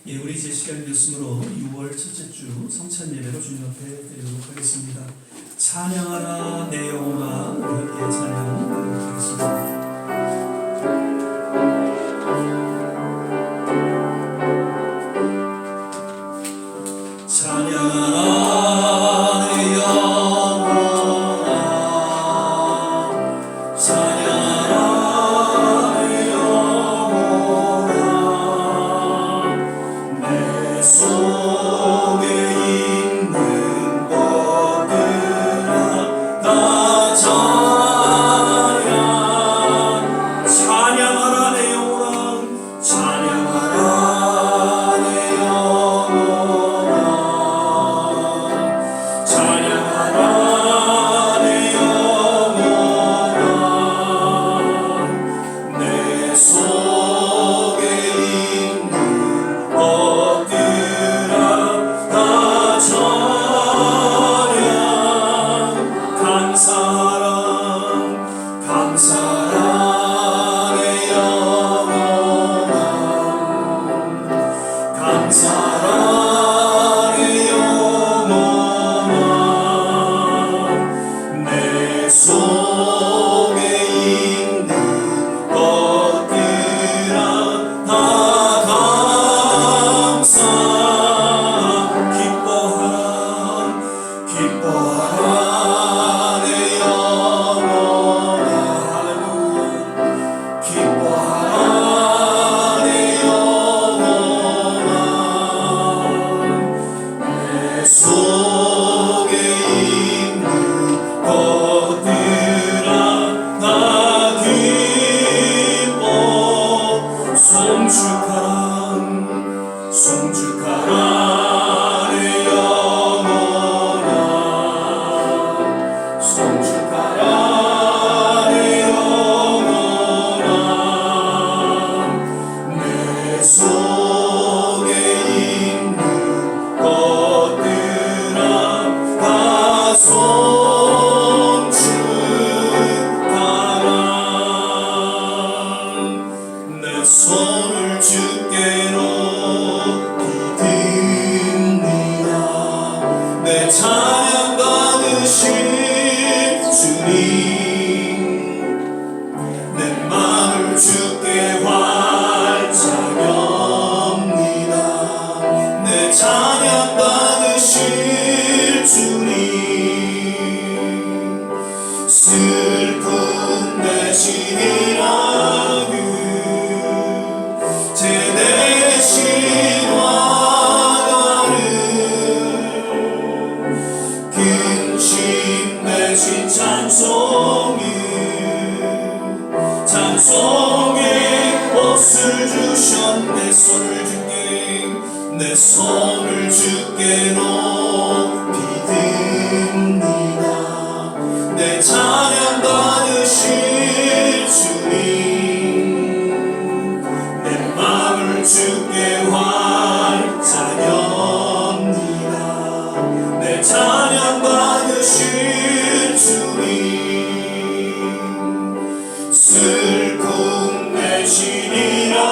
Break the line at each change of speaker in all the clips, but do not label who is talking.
예, 우리 이제 시간이 됐으므로 6월 첫째 주 성찬 예배로 주님 앞에 드리도록 하겠습니다. 찬양하라 내 영혼아, 우리 함께 찬양하도록 하겠습니다.
내 손을 주께 높이 듭니다. 내 찬양 받으실 주님, 내 마음을 주께 활짝 엽니다. 내 찬양 받으실 주님, 슬픔 대신이라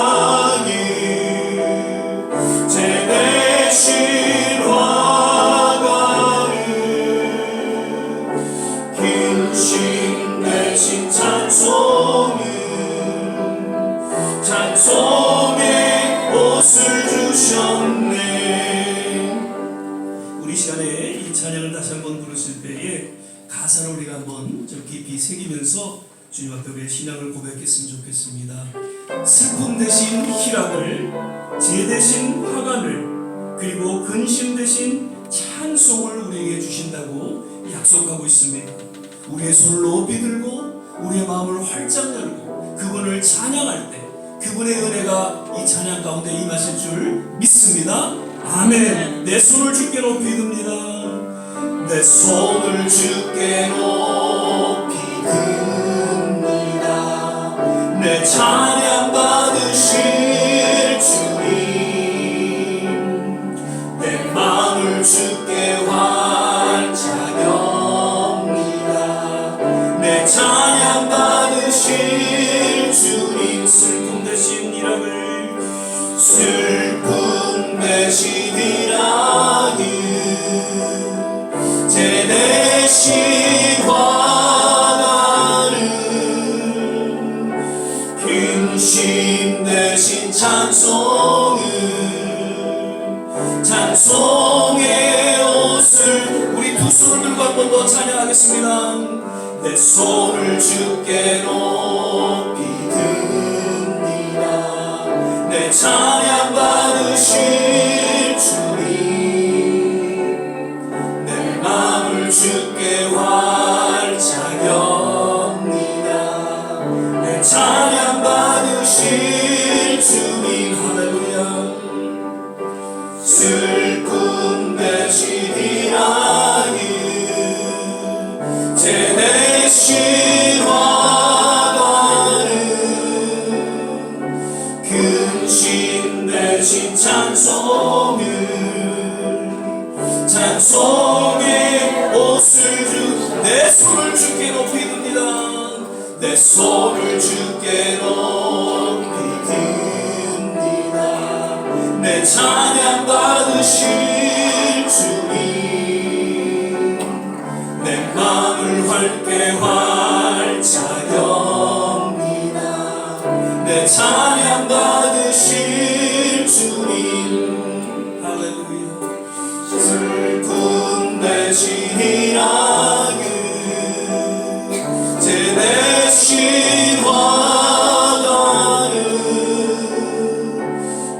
우리 시간에 이 찬양을 다시 한번 부르실 때에 가사를 우리가 한번 좀 깊이 새기면서 주님 앞에 우리의 신앙을 고백했으면 좋겠습니다. 슬픔 대신 희락을, 재 대신 화관을, 그리고 근심 대신 찬송을 우리에게 주신다고 약속하고 있습니다. 우리의 손을 높이 들고 우리의 마음을 활짝 열고 그분을 찬양할 때 그분의 은혜가 이 찬양 가운데 임하실 줄 믿습니다. 아멘. 내 손을 주께 높이 듭니다.
내 손을 주께 높이 듭니다. 내 찬양 받으실 주님, 내 마음을 주께 활짝 엽니다. 내 찬양 받으실 주님, 슬픔 대신 희락을, 슬픔 제 대신 화가는 근심 대신 찬송의 옷을 우리 두 손을 들고 한 번 더 찬양하겠습니다. 내 손을 주께 높이 듭니다. 내 찬양 받으실 주님, 내 마음을 주께 활짝 엽니다. 내 찬양 받으실 주님, 할렐루야. 슬픔 대신 희락을 제 대신 화가는 근심 대신 찬송의 옷을 내 손을 주께 높이 듭니다. 내 손을 주께 높이 듭니다. 내 찬양 받으실 주님, 내 마음을 밝게 활짝 엽니다. 내 찬양 받으실 주님, 할렐루야. 슬픔 대신 희락을 제 대신 화가는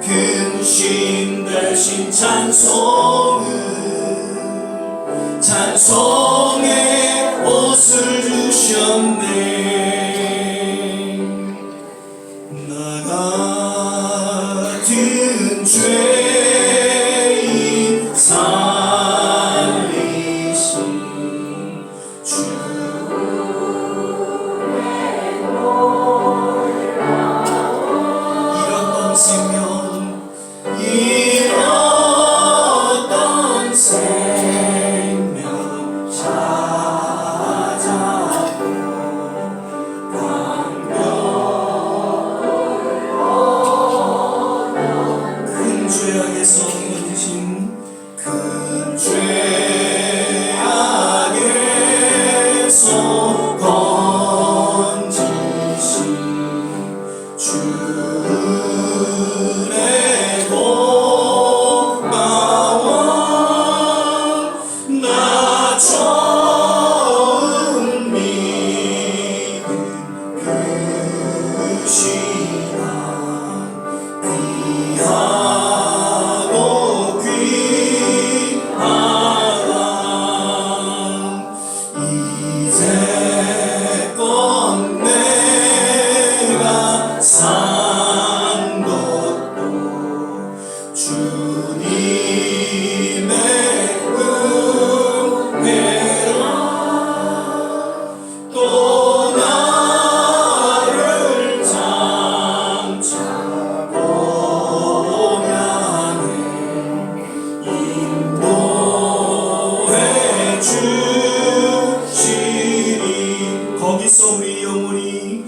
근심 대신 찬송의 옷을 주셨네. 나 같은 죄인 살리신 주, 잃었던 생명 찾았고 큰 죄악에서 건지신 큰 죄악에서 건지신 주의 고마워. 나 처음 믿은 그 시간 귀하고 귀하다. 이제껏 내가 산 것도 주님의 은혜라. 또 나를 장차 본향에 인도해 주시리. 거기서 우리 영혼이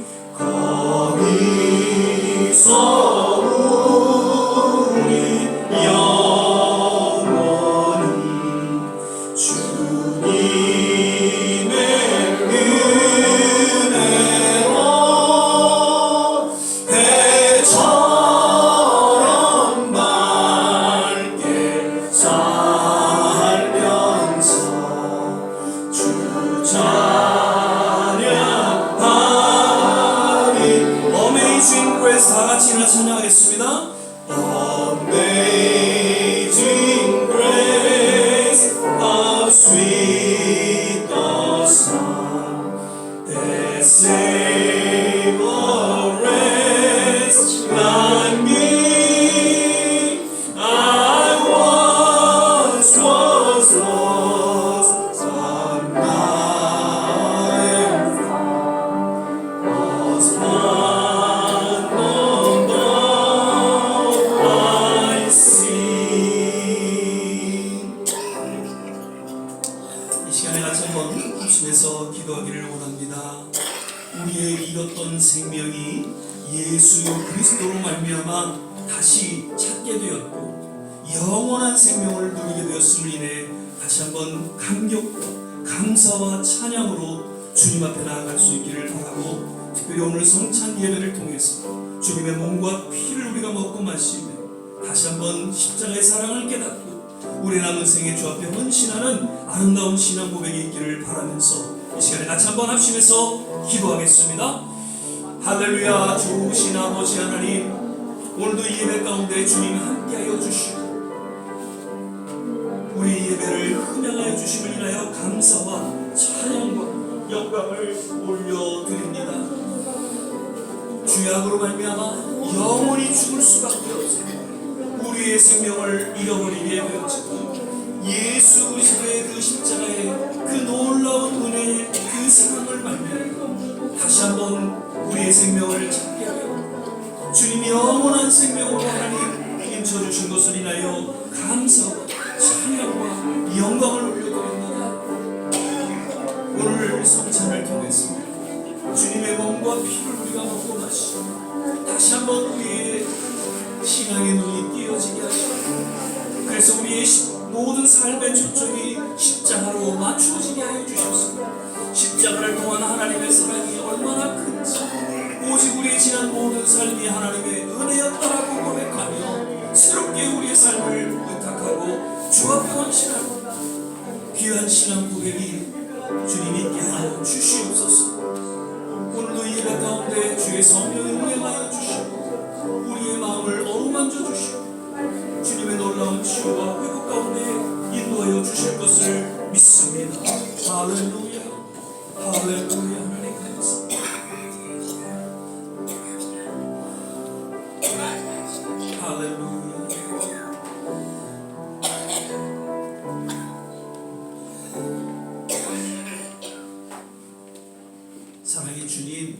주님의 은혜로 배처럼 맑게 살면서 주 찬양하리. Amazing Grace 다 같이 찬양하겠습니다. Amazing grace, how sweet the sound that saved a wretch like me. I once was lost, but now I am found. Was blind, but now I see. 이 시간에 같이 한번 합심해서 기도하기를 원합니다. 우리의 잃었던 생명이 예수 그리스도로 말미암아 다시 찾게 되었고 영원한 생명을 누리게 되었음을 인해
다시 한번 감격과 감사와 찬양으로 주님 앞에 나아갈 수 있기를 바라고, 특별히 오늘 성찬 예배를 통해서 주님의 몸과 피를 우리가 먹고 마시며 다시 한번 십자가의 사랑을 깨닫고 우리 남은 생에 주 앞에 헌신하는 아름다운 신앙 고백이 있기를 바라면서 이 시간에 같이 한번 합심해서 기도하겠습니다. 할렐루야. 좋으신 아버지 하나님, 오늘도 이 예배 가운데 주님 함께하여 주시고 우리 예배를 흠양하여 주심을 인하여 감사와 찬양과 영광을 올려드립니다. 죄악으로 말미암아 영원히 죽을 수밖에 없습니다. 우리의 생명을 잃어버리게 되었지만 예수 그리스도의 그 십자가의 그 놀라운 은혜의 그 사랑을 말미암아 다시 한번 우리의 생명을 찾게 하여 주님이 영원한 생명으로 하나님 인쳐주신 것을 인하여 감사와 찬양과 영광을 올려드립니다. 오늘 성찬을 통해서 주님의 몸과 피를 우리가 먹고 마시고 다시 한번 우리의 신앙의 눈이 띄어지게 하시고, 그래서 우리의 모든 삶의 초점이 십자가로 맞추어지게 하여 주셨습니다. 십자가를 통한 하나님의 사랑이 얼마나 큰지 오직 우리의 지난 모든 삶이 하나님의 은혜였다라고 고백하며 새롭게 우리의 삶을 의탁하고 주 앞에 헌신하고 귀한 신앙 고백이 주님 있게 하여 주시옵소서. 오늘도 이 예배 가운데 주의 성령이 운행하여 주시고 우리의 마음을 어루만져 주시고 주님의 놀라운 치유와 회복 가운데 인도하여 주실 것을 믿습니다. 할렐루야, 할렐루야. 하나님 감사합니다. 할렐루야. 사랑의 주님,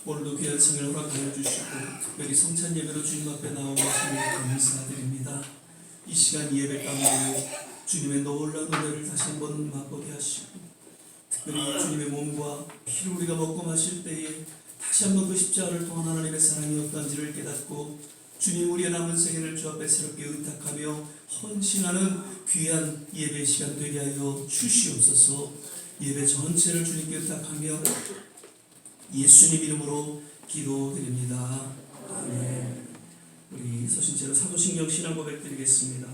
오늘도 귀한 성을 허락하여 주시고 특별히 성찬 예배로 주님 앞에 나오고 주님 감사드립니다. 이 시간 예배 가운데 주님의 놀라운 은혜를 다시 한번 맛보게 하시고 특별히 주님의 몸과 피를 우리가 먹고 마실 때에 다시 한번 그 십자가를 통한 하나님의 사랑이 어떤지를 깨닫고 주님 우리의 남은 생애를 주 앞에 새롭게 의탁하며 헌신하는 귀한 예배 시간 되게 하여 주시옵소서. 예배 전체를 주님께 의탁하며 예수님 이름으로 기도드립니다. 아멘. 우리 서신체로 사도신경 신앙 고백 드리겠습니다.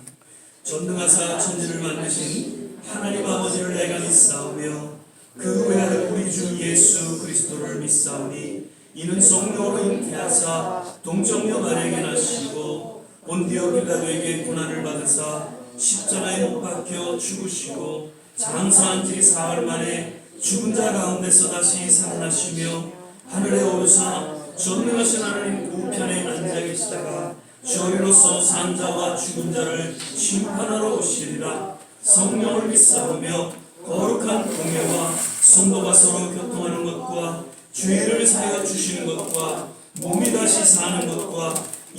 전능하사 천지를 만드신 하나님 아버지를 내가 믿사오며 그 외아들 우리 주 예수 그리스도를 믿사오니 이는 성령으로 잉태하사 동정녀 마리아에게 나시고 본디오 빌라도에게 고난을 받으사 십자가에 못 박혀 죽으시고 장사한 지 사흘 만에 죽은 자 가운데서 다시 살아나시며 하늘에 오르사 전능하신 하나님 우편에 앉아 계시다가 저리로서 산 자와 죽은 자를 심판하러 오시리라. 성령을 믿사오며 거룩한 공예와 성도가 서로 교통하는 것과 죄를 사하여 주시는 것과 몸이 다시 사는 것과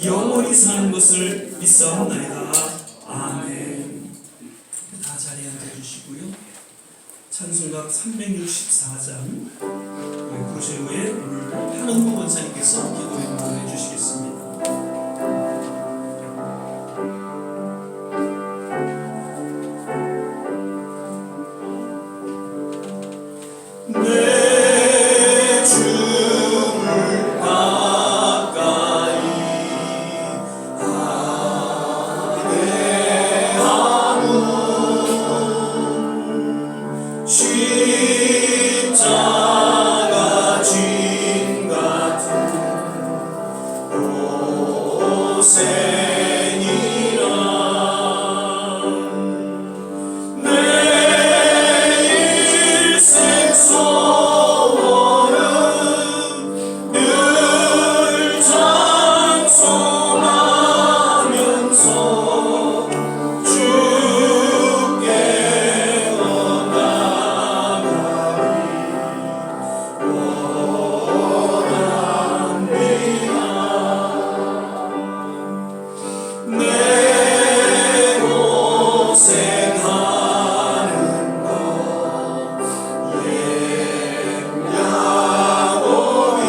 영원히 사는 것을 믿사옵나이다. 아멘. 다 자리에 앉아주시고요. 찬송가 364장 부르신 후에 오늘 한은구 권사님께서 기도에 인도해 주시겠습니다.
내 주를 가까이 아뢰하는 십자가 진 같은 고생이라 내 일생 소원은 늘 찬송하면서 주께 내 고생하는 것 옅야고이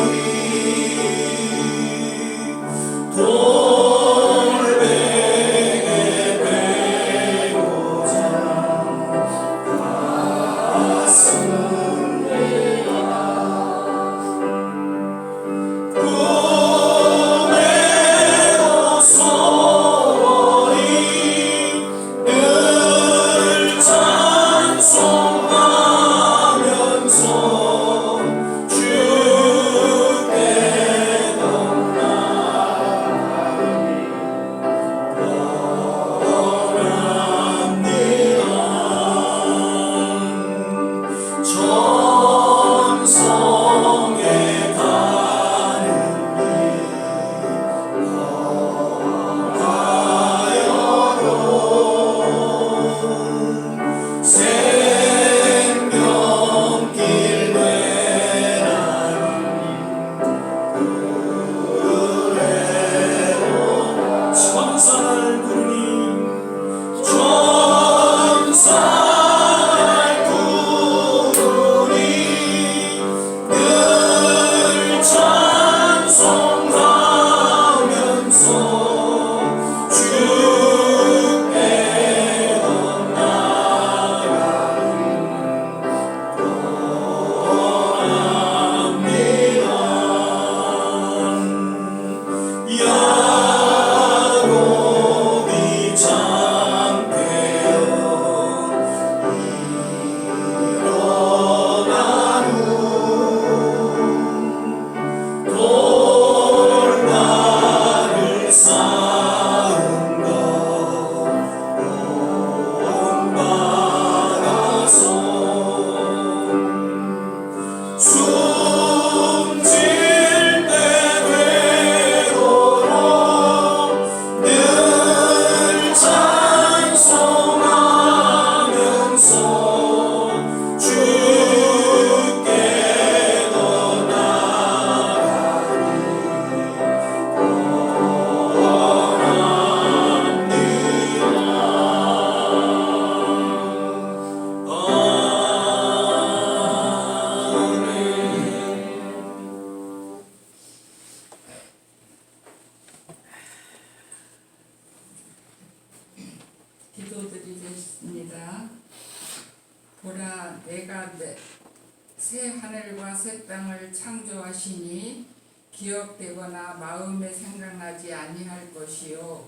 새 하늘과 새 땅을 창조하시니 기억되거나 마음에 생각나지 아니할 것이요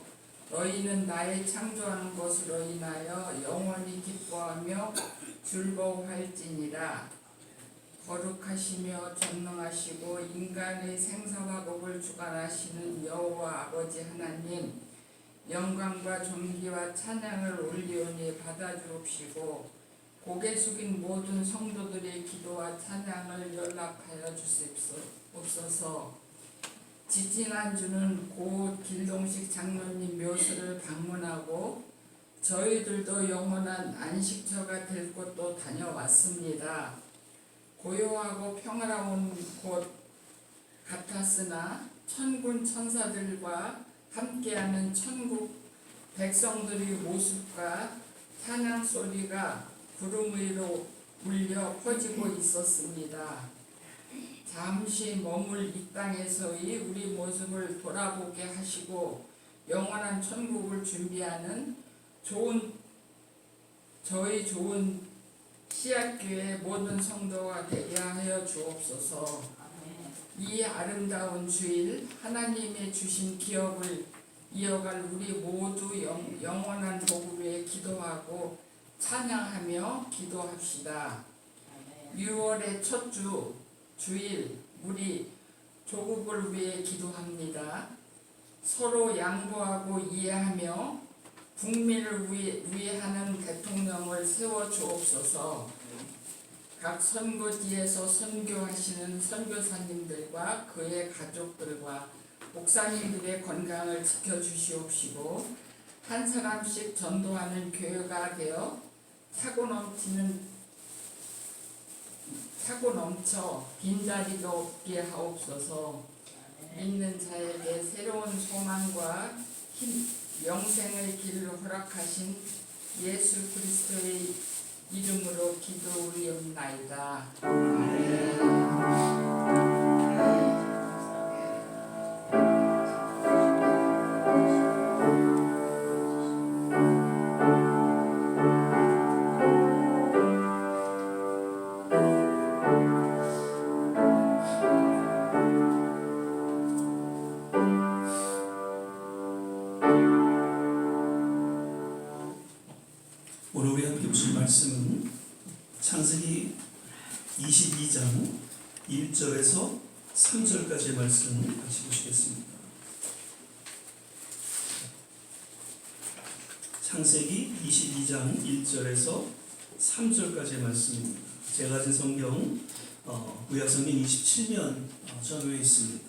너희는 나의 창조하는 것으로 인하여 영원히 기뻐하며 즐거워할지니라. 거룩하시며 전능하시고 인간의 생사와 복을 주관하시는 여호와 아버지 하나님, 영광과 존귀와 찬양을 올리오니 받아주옵시고 고개 숙인 모든 성도들의 기도와 찬양을 연락하여 주시옵소서. 지지난주는 고 길동식 장로님 묘소를 방문하고 저희들도 영원한 안식처가 될 곳도 다녀왔습니다. 고요하고 평화로운 곳 같았으나 천군 천사들과 함께하는 천국 백성들의 모습과 찬양 소리가 구름 위로 울려 퍼지고 있었습니다. 잠시 머물 이 땅에서의 우리 모습을 돌아보게 하시고 영원한 천국을 준비하는 저희 좋은 씨앗교회 모든 성도가 되게 하여 주옵소서. 이 아름다운 주일 하나님의 주신 기업을 이어갈 우리 모두 영원한 복을 위해 기도하고 찬양하며 기도합시다. 6월의 첫 주일 우리 조국을 위해 기도합니다. 서로 양보하고 이해하며 국민을 위하는 대통령을 세워 주옵소서. 각 선거지에서 선교하시는 선교사님들과 그의 가족들과 목사님들의 건강을 지켜주시옵시고 한 사람씩 전도하는 교회가 되어 차고 넘쳐 빈자리가 없게 하옵소서. 믿는 자에게 새로운 소망과 영생의 길을 허락하신 예수 그리스도의 이름으로 기도 올리옵나이다.
오늘 우리 함께 보실 말씀은 창세기 22장 1절에서 3절까지의 말씀 같이 보시겠습니다. 창세기 22장 1절에서 3절까지의 말씀입니다. 제가 가진 성경 구약성경 27면 전후에 있습니다.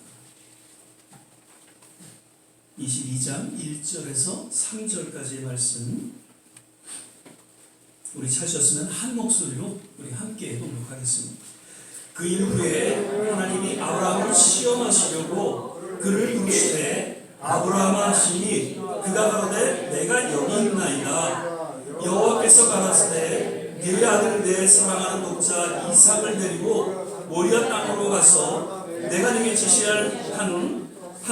22장 1절에서 3절까지의 말씀 우리 찾으셨으면 한 목소리로 우리 함께 동력하겠습니다. 그 일 후에 하나님이 아브라함을 시험하시려고 그를 부르시되 아브라함아 하시니 그가 가로되 내가 여기 있나이다. 여호와께서 가라사대 네 아들 내 사랑하는 독자 이삭을 데리고 모리아 땅으로 가서 내가 네게 지시할 한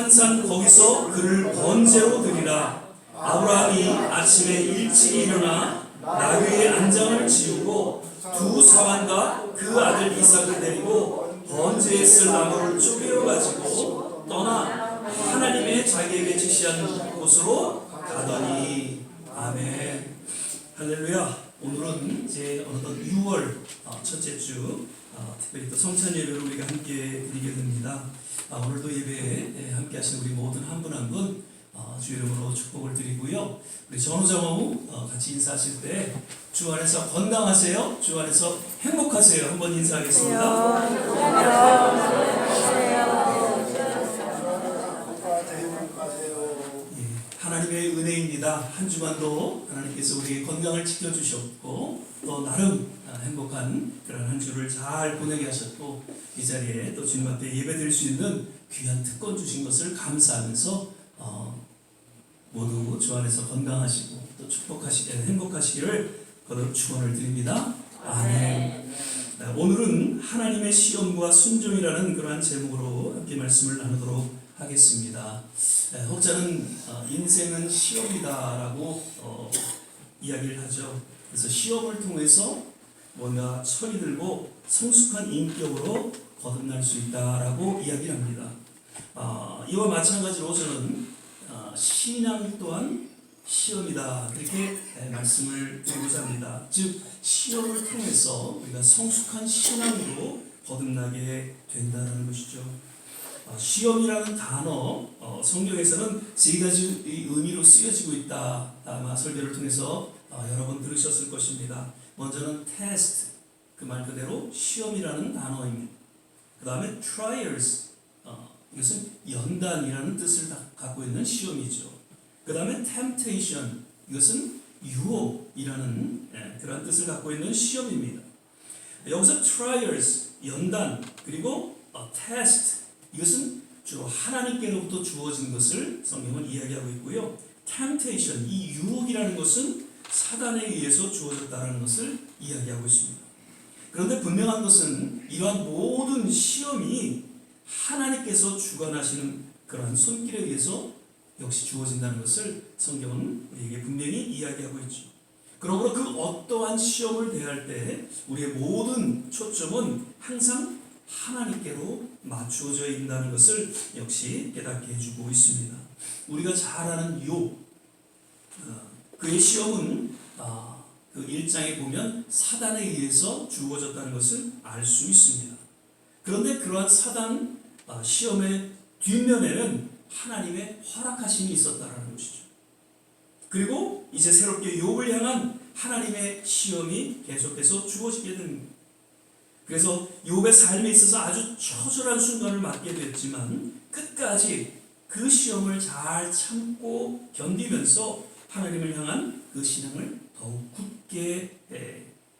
산 거기서 그를 번제로 드리라. 아브라함이 아침에 일찍 일어나 나귀의 안장을 지우고 두 사환과 그 아들 이삭을 데리고 번제에 쓸 나무를 쪼개어 가지고 떠나 하나님의 자기에게 지시한 곳으로 가더니. 아멘. 할렐루야. 오늘은 이제 어느덧 6월 첫째 주 특별히 또 성찬 예배를 우리가 함께 드리게 됩니다. 오늘도 예배에 함께 하신 우리 모든 한 분 한 분 주 이름으로 축복을 드리고요. 우리 전우정우 같이 인사하실 때 주 안에서 건강하세요. 주 안에서 행복하세요. 한번 인사하겠습니다. 예, 하나님의 은혜입니다. 한 주간도 하나님께서 우리의 건강을 지켜주셨고 또 나름 행복한 그런 한 주를 잘 보내게 하셨고 이 자리에 또 주님 앞에 예배드릴 수 있는 귀한 특권 주신 것을 감사하면서 모두 주 안에서 건강하시고 또 행복하시기를 거듭 축원을 드립니다. 아멘. 오늘은 하나님의 시험과 순종이라는 그러한 제목으로 함께 말씀을 나누도록 하겠습니다. 혹자는 인생은 시험이다라고 이야기를 하죠. 그래서 시험을 통해서 뭔가 철이 들고 성숙한 인격으로 거듭날 수 있다라고 이야기를 합니다. 이와 마찬가지로 저는 신앙 또한 시험이다 그렇게 말씀을 드리고자 합니다. 즉 시험을 통해서 우리가 성숙한 신앙으로 거듭나게 된다는 것이죠. 시험이라는 단어 성경에서는 세 가지 의미로 쓰여지고 있다. 아마 설교를 통해서 여러 번 들으셨을 것입니다. 먼저는 test, 그 말 그대로 시험이라는 단어입니다. 그 다음에 trials, 이것은 연단이라는 뜻을 갖고 있는 시험이죠. 그 다음에 temptation, 이것은 유혹이라는 그런 뜻을 갖고 있는 시험입니다. 여기서 trials, 연단, 그리고 test, 이것은 주로 하나님께로부터 주어진 것을 성경은 이야기하고 있고요. temptation, 이 유혹이라는 것은 사단에 의해서 주어졌다는 것을 이야기하고 있습니다. 그런데 분명한 것은 이러한 모든 시험이 하나님께서 주관하시는 그러한 손길에 의해서 역시 주어진다는 것을 성경은 우리에게 분명히 이야기하고 있죠. 그러므로 그 어떠한 시험을 대할 때 우리의 모든 초점은 항상 하나님께로 맞추어져 있다는 것을 역시 깨닫게 해주고 있습니다. 우리가 잘 아는 욥, 그의 시험은 그 1장에 보면 사단에 의해서 주어졌다는 것을 알 수 있습니다. 그런데 그러한 사단 시험의 뒷면에는 하나님의 허락하심이 있었다는 것이죠. 그리고 이제 새롭게 욥을 향한 하나님의 시험이 계속해서 주어지게 됩니다. 그래서 욥의 삶에 있어서 아주 처절한 순간을 맞게 됐지만 끝까지 그 시험을 잘 참고 견디면서 하나님을 향한 그 신앙을 더욱 굳게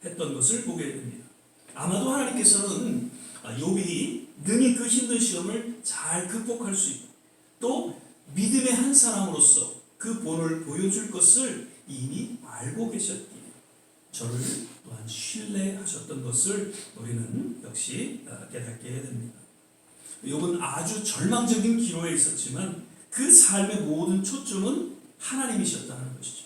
했던 것을 보게 됩니다. 아마도 하나님께서는 욥이 능히 그 힘든 시험을 잘 극복할 수 있고 또 믿음의 한 사람으로서 그 본을 보여줄 것을 이미 알고 계셨기에 저를 또한 신뢰하셨던 것을 우리는 역시 깨닫게 됩니다. 욥은 아주 절망적인 기로에 있었지만 그 삶의 모든 초점은 하나님이셨다는 것이죠.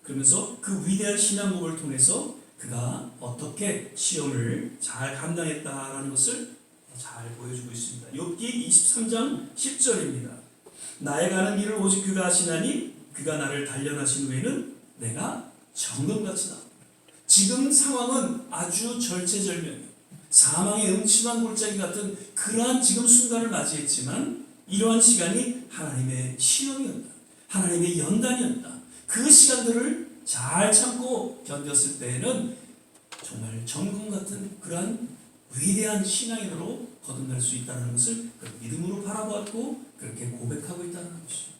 그러면서 그 위대한 신앙고를 통해서 그가 어떻게 시험을 잘 감당했다라는 것을 잘 보여주고 있습니다. 욥기 23장 10절입니다. 나의 가는 길을 오직 그가 하시나니 그가 나를 단련하신 후에는 내가 정금같이 나옵니다. 지금 상황은 아주 절체절명이에요. 사망의 음침한 골짜기 같은 그러한 지금 순간을 맞이했지만 이러한 시간이 하나님의 시험이었다. 하나님의 연단이었다. 그 시간들을 잘 참고 견뎠을 때에는 정말 정금 같은 그러한 위대한 신앙인으로 거듭날 수 있다는 것을 믿음으로 바라보았고 그렇게 고백하고 있다는 것이죠.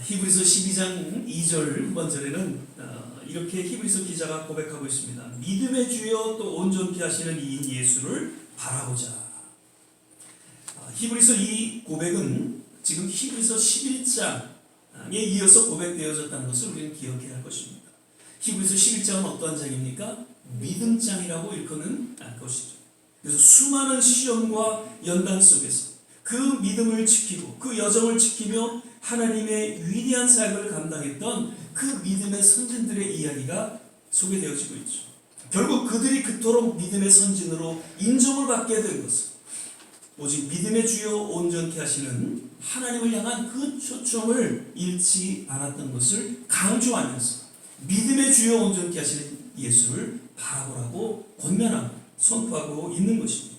히브리서 12장 2절 후반절에는 이렇게 히브리서 기자가 고백하고 있습니다. 믿음의 주여 또 온전케 하시는 이인 예수를 바라보자. 히브리서 이 고백은 지금 히브리서 11장에 이어서 고백되어졌다는 것을 우리는 기억해야 할 것입니다. 히브리서 11장은 어떠한 장입니까? 믿음장이라고 일컫는 것이죠. 그래서 수많은 시험과 연단 속에서 그 믿음을 지키고 그 여정을 지키며 하나님의 위대한 사역을 감당했던 그 믿음의 선진들의 이야기가 소개되어지고 있죠. 결국 그들이 그토록 믿음의 선진으로 인정을 받게 된 것은 오직 믿음의 주여 온전케 하시는 하나님을 향한 그 초점을 잃지 않았던 것을 강조하면서 믿음의 주여 온전케 하시는 예수를 바라보라고 권면하고 선포하고 있는 것입니다.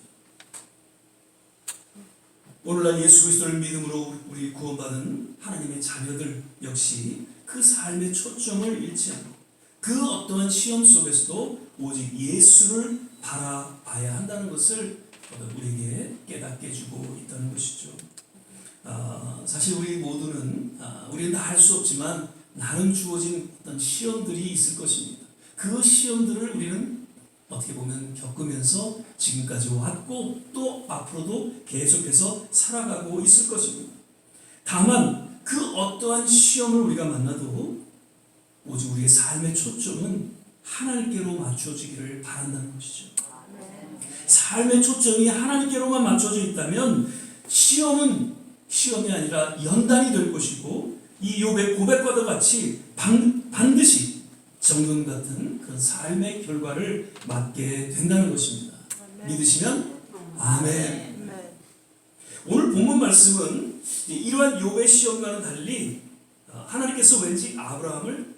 오늘날 예수 그리스도를 믿음으로 우리 구원받은 하나님의 자녀들 역시 그 삶의 초점을 잃지 않고 그 어떠한 시험 속에서도 오직 예수를 바라봐야 한다는 것을 우리에게 깨닫게 해주고 있다는 것이죠. 사실 우리 모두는 우리는 다 할 수 없지만 나는 주어진 어떤 시험들이 있을 것입니다. 그 시험들을 우리는 어떻게 보면 겪으면서 지금까지 왔고 또 앞으로도 계속해서 살아가고 있을 것입니다. 다만 그 어떠한 시험을 우리가 만나도 오직 우리의 삶의 초점은 하나님께로 맞춰지기를 바란다는 것이죠. 삶의 초점이 하나님께로만 맞춰져 있다면 시험은 시험이 아니라 연단이 될 것이고 이 욥의 고백과도 같이 반드시 정금 같은 그런 삶의 결과를 맞게 된다는 것입니다. 믿으시면 아멘. 오늘 본문 말씀은 이러한 욥의 시험과는 달리 하나님께서 왠지 아브라함을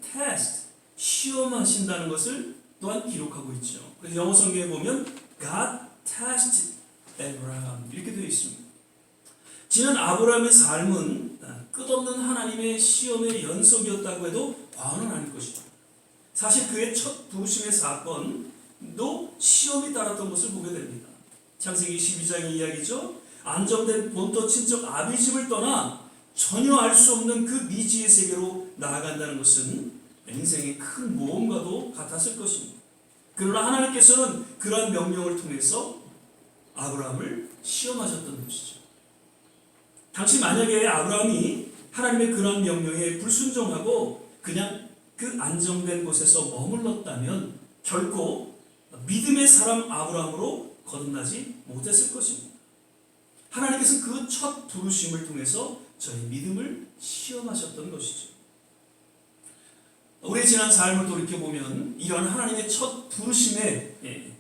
시험하신다는 것을 또한 기록하고 있죠. 그래서 영어 성경에 보면 God tested Abraham 이렇게 되어 있습니다. 지난 아브라함의 삶은 끝없는 하나님의 시험의 연속이었다고 해도 과언은 아닐 것이다. 사실 그의 첫 부르심의 사건도 시험이 따랐던 것을 보게 됩니다. 창세기 12장의 이야기죠. 안정된 본토 친척 아비집을 떠나 전혀 알 수 없는 그 미지의 세계로 나아간다는 것은 인생의 큰 모험과도 같았을 것입니다. 그러나 하나님께서는 그러한 명령을 통해서 아브라함을 시험하셨던 것이죠. 당시 만약에 아브라함이 하나님의 그러한 명령에 불순종하고 그냥 그 안정된 곳에서 머물렀다면 결코 믿음의 사람 아브라함으로 거듭나지 못했을 것입니다. 하나님께서 그 첫 부르심을 통해서 저의 믿음을 시험하셨던 것이죠. 우리의 지난 삶을 돌이켜보면 이러한 하나님의 첫 부르심에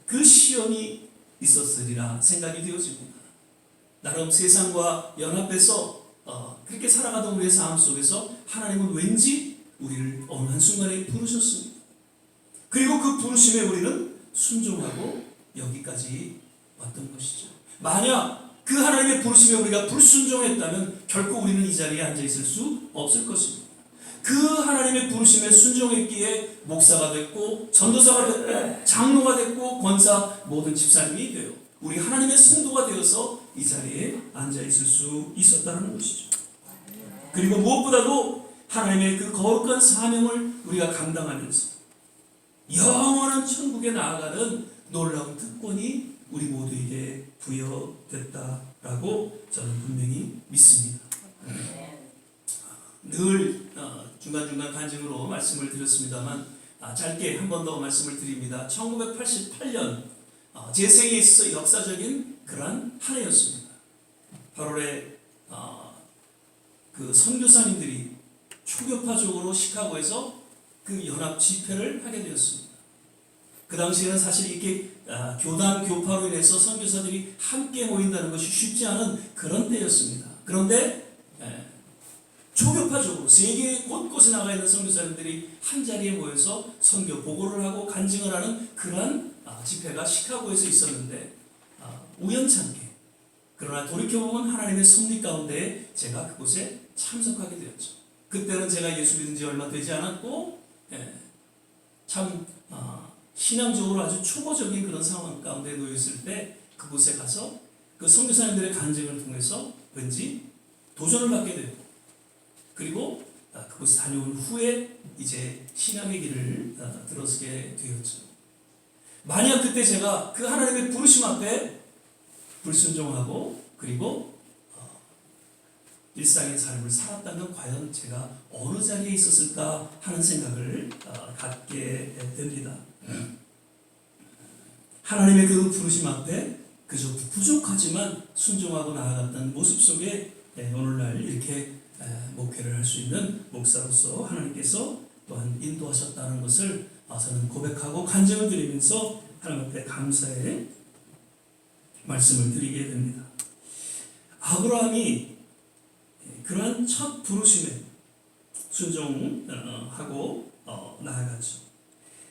그 시험이 있었으리라 생각이 되어집니다. 나름 세상과 연합해서 그렇게 살아가던 우리의 삶 속에서 하나님은 왠지 우리를 어느 한순간에 부르셨습니다. 그리고 그 부르심에 우리는 순종하고 여기까지 왔던 것이죠. 만약 그 하나님의 부르심에 우리가 불순종했다면 결코 우리는 이 자리에 앉아있을 수 없을 것입니다. 그 하나님의 부르심에 순종했기에 목사가 됐고 전도사가 됐고 장로가 됐고 권사 모든 집사님이 되어 우리 하나님의 성도가 되어서 이 자리에 앉아있을 수 있었다는 것이죠. 그리고 무엇보다도 하나님의 그 거룩한 사명을 우리가 감당하면서 영원한 천국에 나아가는 놀라운 특권이 우리 모두에게 부여됐다라고 저는 분명히 믿습니다. 늘 중간중간 간증으로 말씀을 드렸습니다만 짧게 한 번 더 말씀을 드립니다. 1988년 제 생에 있어서 역사적인 그러한 한 해였습니다. 8월에 그 선교사님들이 초교파적으로 시카고에서 그 연합 집회를 하게 되었습니다. 그 당시에는 사실 이렇게 교단 교파로 인해서 선교사들이 함께 모인다는 것이 쉽지 않은 그런 때였습니다. 그런데 초교파적으로 세계 곳곳에 나가 있는 선교사님들이 한 자리에 모여서 선교 보고를 하고 간증을 하는 그러한 집회가 시카고에서 있었는데 우연찮게 그러나 돌이켜보면 하나님의 섭리 가운데 제가 그곳에 참석하게 되었죠. 그때는 제가 예수 믿은 지 얼마 되지 않았고 참 신앙적으로 아주 초보적인 그런 상황 가운데 놓였을 때 그곳에 가서 그 선교사님들의 간증을 통해서 왠지 도전을 받게 되고 그리고 그곳에 다녀온 후에 이제 신앙의 길을 들어서게 되었죠. 만약 그때 제가 그 하나님의 부르심 앞에 불순종하고 그리고 일상의 삶을 살았다면 과연 제가 어느 자리에 있었을까 하는 생각을 갖게 됩니다. 하나님의 그 부르심 앞에 그저 부족하지만 순종하고 나아갔던 모습 속에 오늘날 이렇게 목회를 할 수 있는 목사로서 하나님께서 또한 인도하셨다는 것을 저는 고백하고 간증을 드리면서 하나님 앞에 감사의 말씀을 드리게 됩니다. 아브라함이 그러한 첫 부르심에 순종하고 나아갔죠.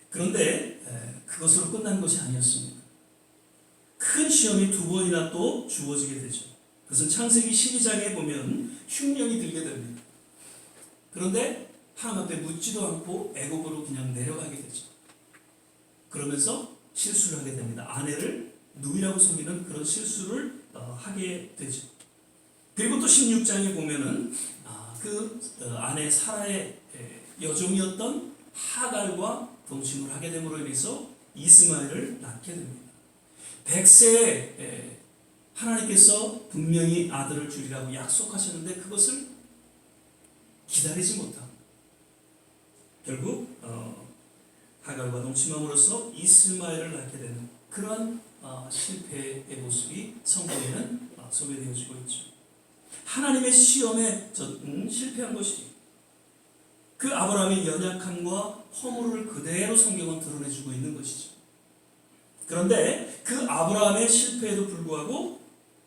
그런데 그것으로 끝난 것이 아니었습니다. 큰 시험이 두 번이나 또 주어지게 되죠. 그것은 창세기 12장에 보면 흉년이 들게 됩니다. 그런데 하나님 앞에 묻지도 않고 애굽으로 그냥 내려가게 되죠. 그러면서 실수를 하게 됩니다. 아내를 누이라고 속이는 그런 실수를 하게 되죠. 그리고 또 16장에 보면은 그 아내 사라의 여종이었던 하갈과 동침을 하게 됨으로 인해서 이스마엘을 낳게 됩니다. 100세에 하나님께서 분명히 아들을 주리라고 약속하셨는데 그것을 기다리지 못하고 결국 하갈과 동침함으로써 이스마엘을 낳게 되는 그러한 실패의 모습이 성경에는 소개되어지고 있죠. 하나님의 시험에 실패한 것이 그 아브라함의 연약함과 허물을 그대로 성경은 드러내주고 있는 것이죠. 그런데 그 아브라함의 실패에도 불구하고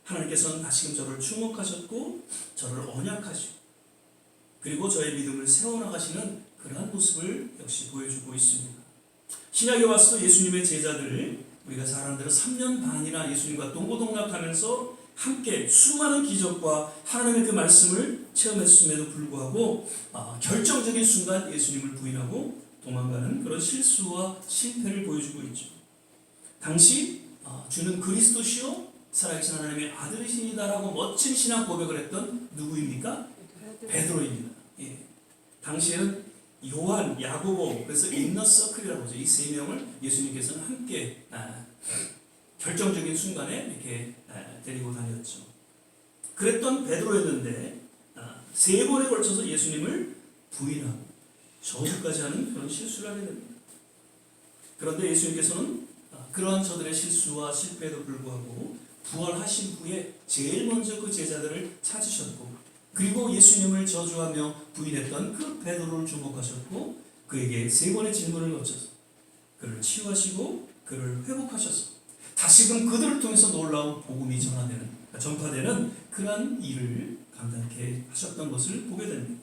하나님께서는 다시금 저를 주목하셨고 저를 언약하시고 그리고 저의 믿음을 세워나가시는 그러한 모습을 역시 보여주고 있습니다. 신약에 와서도 예수님의 제자들 우리가 잘 아는 대로 3년 반이나 예수님과 동고동락하면서 함께 수많은 기적과 하나님의 그 말씀을 체험했음에도 불구하고 결정적인 순간 예수님을 부인하고 도망가는 그런 실수와 실패를 보여주고 있죠. 당시 주는 그리스도시요 살아계신 하나님의 아들이시니다라고 멋진 신앙 고백을 했던 누구입니까? 베드로입니다. 예. 당시에는 요한, 야고보, 그래서 인너서클이라고 하죠. 이 세 명을 예수님께서는 함께 결정적인 순간에 이렇게 데리고 다녔죠. 그랬던 베드로였는데 세 번에 걸쳐서 예수님을 부인하고 저주까지 하는 그런 실수를 하게 됩니다. 그런데 예수님께서는 그러한 저들의 실수와 실패에도 불구하고 부활하신 후에 제일 먼저 그 제자들을 찾으셨고 그리고 예수님을 저주하며 부인했던 그 베드로를 주목하셨고 그에게 세 번의 질문을 거쳐서 그를 치유하시고 그를 회복하셔서 다시금 그들을 통해서 놀라운 복음이 전파되는 그러한 일을 감당케 하셨던 것을 보게 됩니다.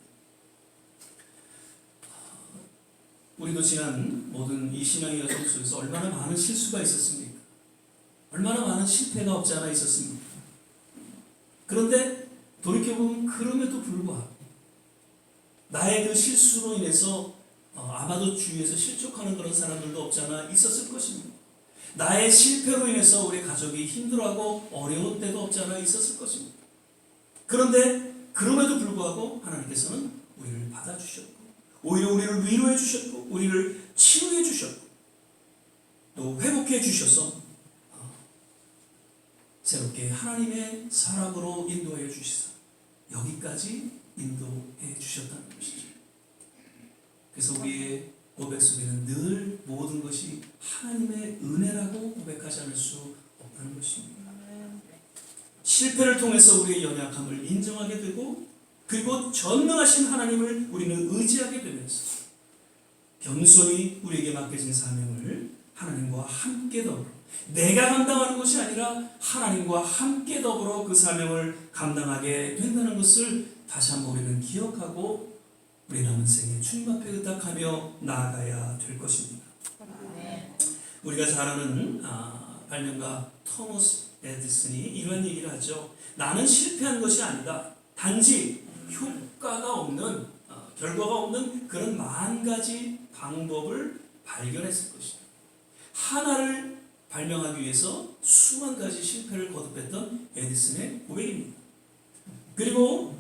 우리도 지난 모든 이 신앙의 여정 속에서 얼마나 많은 실수가 있었습니까? 얼마나 많은 실패가 없지 않아 있었습니까? 그런데 돌이켜보면 그럼에도 불구하고 나의 그 실수로 인해서 아마도 주위에서 실족하는 그런 사람들도 없지 않아 있었을 것입니다. 나의 실패로 인해서 우리 가족이 힘들어하고 어려운 때도 없지 않아 있었을 것입니다. 그런데 그럼에도 불구하고 하나님께서는 우리를 받아주셨고 오히려 우리를 위로해 주셨고 우리를 치유해 주셨고 또 회복해 주셔서 새롭게 하나님의 사람으로 인도하여 주시사 여기까지 인도해 주셨다는 것이죠. 그래서 우리의 고백 속에는 늘 모든 것이 하나님의 은혜라고 고백하지 않을 수 없다는 것입니다. 실패를 통해서 우리의 연약함을 인정하게 되고 그리고 전능하신 하나님을 우리는 의지하게 되면서 겸손히 우리에게 맡겨진 사명을 하나님과 함께 더불어 내가 감당하는 것이 아니라 하나님과 함께 더불어 그 사명을 감당하게 된다는 것을 다시 한번 우리는 기억하고 우리 남은 생에 주님 앞에 의탁하며 나아가야 될 것입니다. 우리가 잘 아는 발명가 토머스 에디슨이 이런 얘기를 하죠. 나는 실패한 것이 아니다. 단지 효과가 없는 결과가 없는 그런 10,000가지 방법을 발견했을 것이다. 하나를 발명하기 위해서 수만 가지 실패를 거듭했던 에디슨의 고백입니다. 그리고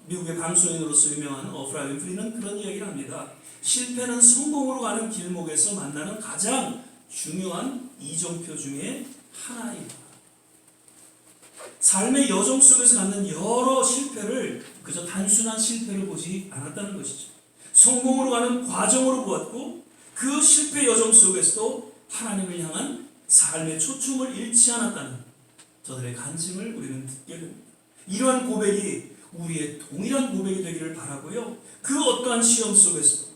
미국의 방송인으로서 유명한 오프라 윈프리는 그런 이야기를 합니다. 실패는 성공으로 가는 길목에서 만나는 가장 중요한 이정표 중에 하나이다. 삶의 여정 속에서 갖는 여러 실패를 그저 단순한 실패를 보지 않았다는 것이죠. 성공으로 가는 과정으로 보았고 그 실패 여정 속에서도 하나님을 향한 삶의 초점을 잃지 않았다는 저들의 간증을 우리는 듣게 됩니다. 이러한 고백이 우리의 동일한 고백이 되기를 바라고요. 그 어떠한 시험 속에서도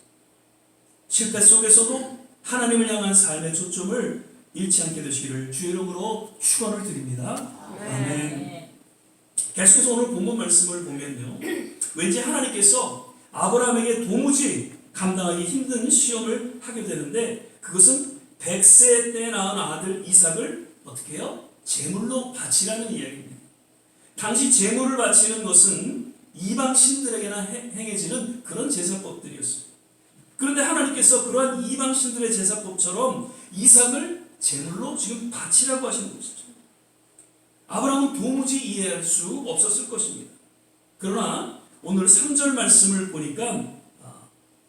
실패 속에서도 하나님을 향한 삶의 초점을 잃지 않게 되시기를 주의 이름으로 축원을 드립니다. 아멘. 계속해서 오늘 본문 말씀을 보면요. 왠지 하나님께서 아브라함에게 도무지 감당하기 힘든 시험을 하게 되는데 그것은 100세 때 낳은 아들 이삭을 어떻게 해요? 제물로 바치라는 이야기입니다. 당시 제물을 바치는 것은 이방 신들에게나 행해지는 그런 제사법들이었습니다. 그런데 하나님께서 그러한 이방 신들의 제사법처럼 이삭을 제물로 지금 바치라고 하시는 것이죠. 아브라함은 도무지 이해할 수 없었을 것입니다. 그러나 오늘 3절 말씀을 보니까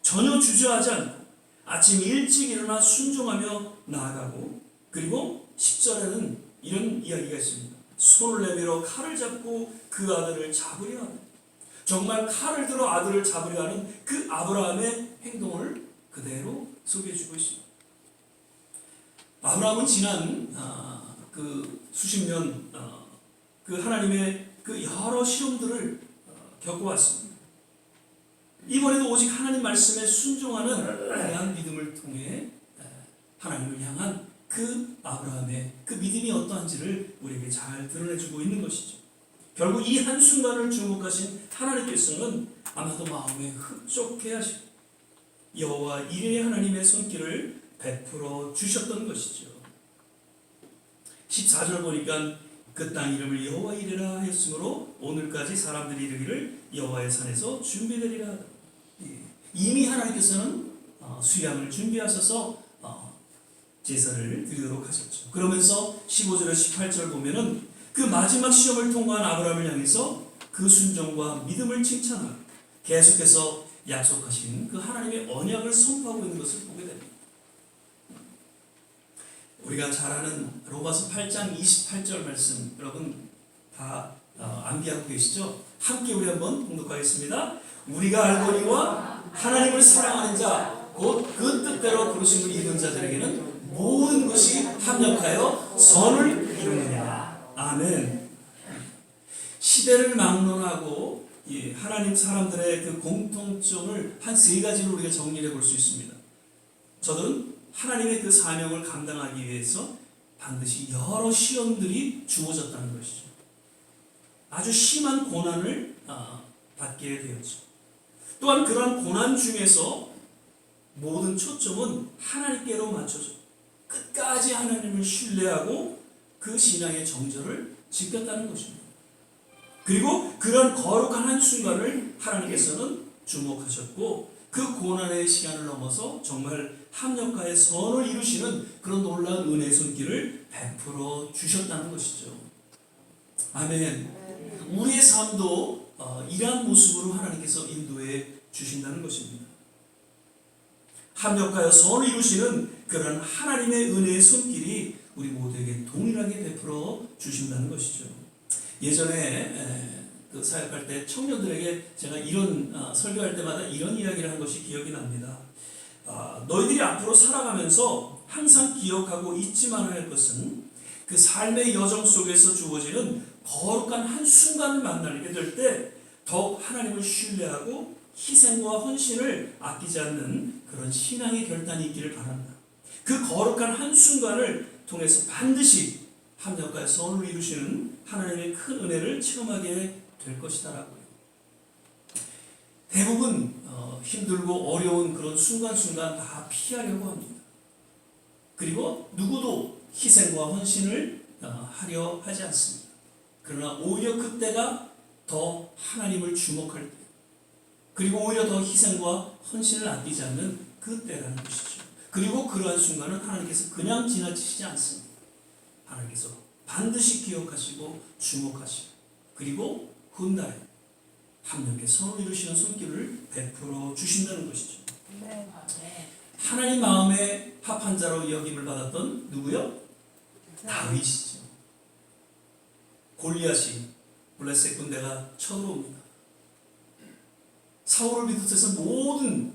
전혀 주저하지 않고 아침 일찍 일어나 순종하며 나아가고 그리고 10절에는 이런 이야기가 있습니다. 손을 내밀어 칼을 잡고 그 아들을 잡으려 하는 정말 칼을 들어 아들을 잡으려 하는 그 아브라함의 행동을 그대로 소개해주고 있습니다. 아브라함은 지난 그 수십 년 그 하나님의 그 여러 시험들을 겪어왔습니다. 이번에도 오직 하나님 말씀에 순종하는 그러한 믿음을 통해 하나님을 향한 그 아브라함의 그 믿음이 어떠한지를 우리에게 잘 드러내주고 있는 것이죠. 결국 이 한순간을 주목하신 하나님께서는 아마도 마음에 흡족해 하시고 여호와 이레의 하나님의 손길을 베풀어 주셨던 것이죠. 14절 보니까 그 땅 이름을 여호와 이레라 하였으므로 오늘까지 사람들이 이르기를 여호와의 산에서 준비되리라. 이미 하나님께서는 수양을 준비하셔서 제사를 드리도록 하셨죠. 그러면서 15절에 18절 보면은 그 마지막 시험을 통과한 아브라함을 향해서 그 순종과 믿음을 칭찬하고 계속해서 약속하신 그 하나님의 언약을 선포하고 있는 것을 보게 됩니다. 우리가 잘 아는 로마서 8장 28절 말씀 여러분 다 암기하고 계시죠? 함께 우리 한번 봉독하겠습니다. 우리가 알거니와 하나님을 사랑하는 자 곧 그 뜻대로 부르심을 입은 자들에게는 모든 것이 합력하여 선을 이루느니라. 아멘. 시대를 막론하고 하나님 사람들의 그 공통점을 한 세 가지로 우리가 정리해 볼 수 있습니다. 저들은 하나님의 그 사명을 감당하기 위해서 반드시 여러 시험들이 주어졌다는 것이죠. 아주 심한 고난을 받게 되었죠. 또한 그러한 고난 중에서 모든 초점은 하나님께로 맞춰져 끝까지 하나님을 신뢰하고 그 신앙의 정절을 지켰다는 것입니다. 그리고 그런 거룩한 한순간을 하나님께서는 주목하셨고 그 고난의 시간을 넘어서 정말 합력하여 선을 이루시는 그런 놀라운 은혜의 손길을 베풀어 주셨다는 것이죠. 아멘. 우리의 삶도 이러한 모습으로 하나님께서 인도해 주신다는 것입니다. 합력하여 선을 이루시는 그런 하나님의 은혜의 손길이 우리 모두에게 동일하게 베풀어 주신다는 것이죠. 예전에 그 사역할 때 청년들에게 제가 이런 설교할 때마다 이런 이야기를 한 것이 기억이 납니다. 너희들이 앞으로 살아가면서 항상 기억하고 잊지만 할 것은 그 삶의 여정 속에서 주어지는 거룩한 한순간을 만나게 될 때 더욱 하나님을 신뢰하고 희생과 헌신을 아끼지 않는 그런 신앙의 결단이 있기를 바랍니다. 그 거룩한 한순간을 통해서 반드시 합력하여 선을 이루시는 하나님의 큰 은혜를 체험하게 될 것이다라고요. 대부분 힘들고 어려운 그런 순간순간 다 피하려고 합니다. 그리고 누구도 희생과 헌신을 하려 하지 않습니다. 그러나 오히려 그때가 더 하나님을 주목할 때, 그리고 오히려 더 희생과 헌신을 아끼지 않는 그때라는 것이죠. 그리고 그러한 순간은 하나님께서 그냥 지나치시지 않습니다. 하나님께서 반드시 기억하시고 주목하시고 그리고 훗날에 합력의 선을 이루시는 손길을 베풀어 주신다는 것이죠. 하나님 마음에 합한 자로 여김을 받았던 누구요? 다윗이죠. 골리앗이 블레셋 군대가 쳐들어옵니다. 사울을 비롯해서 모든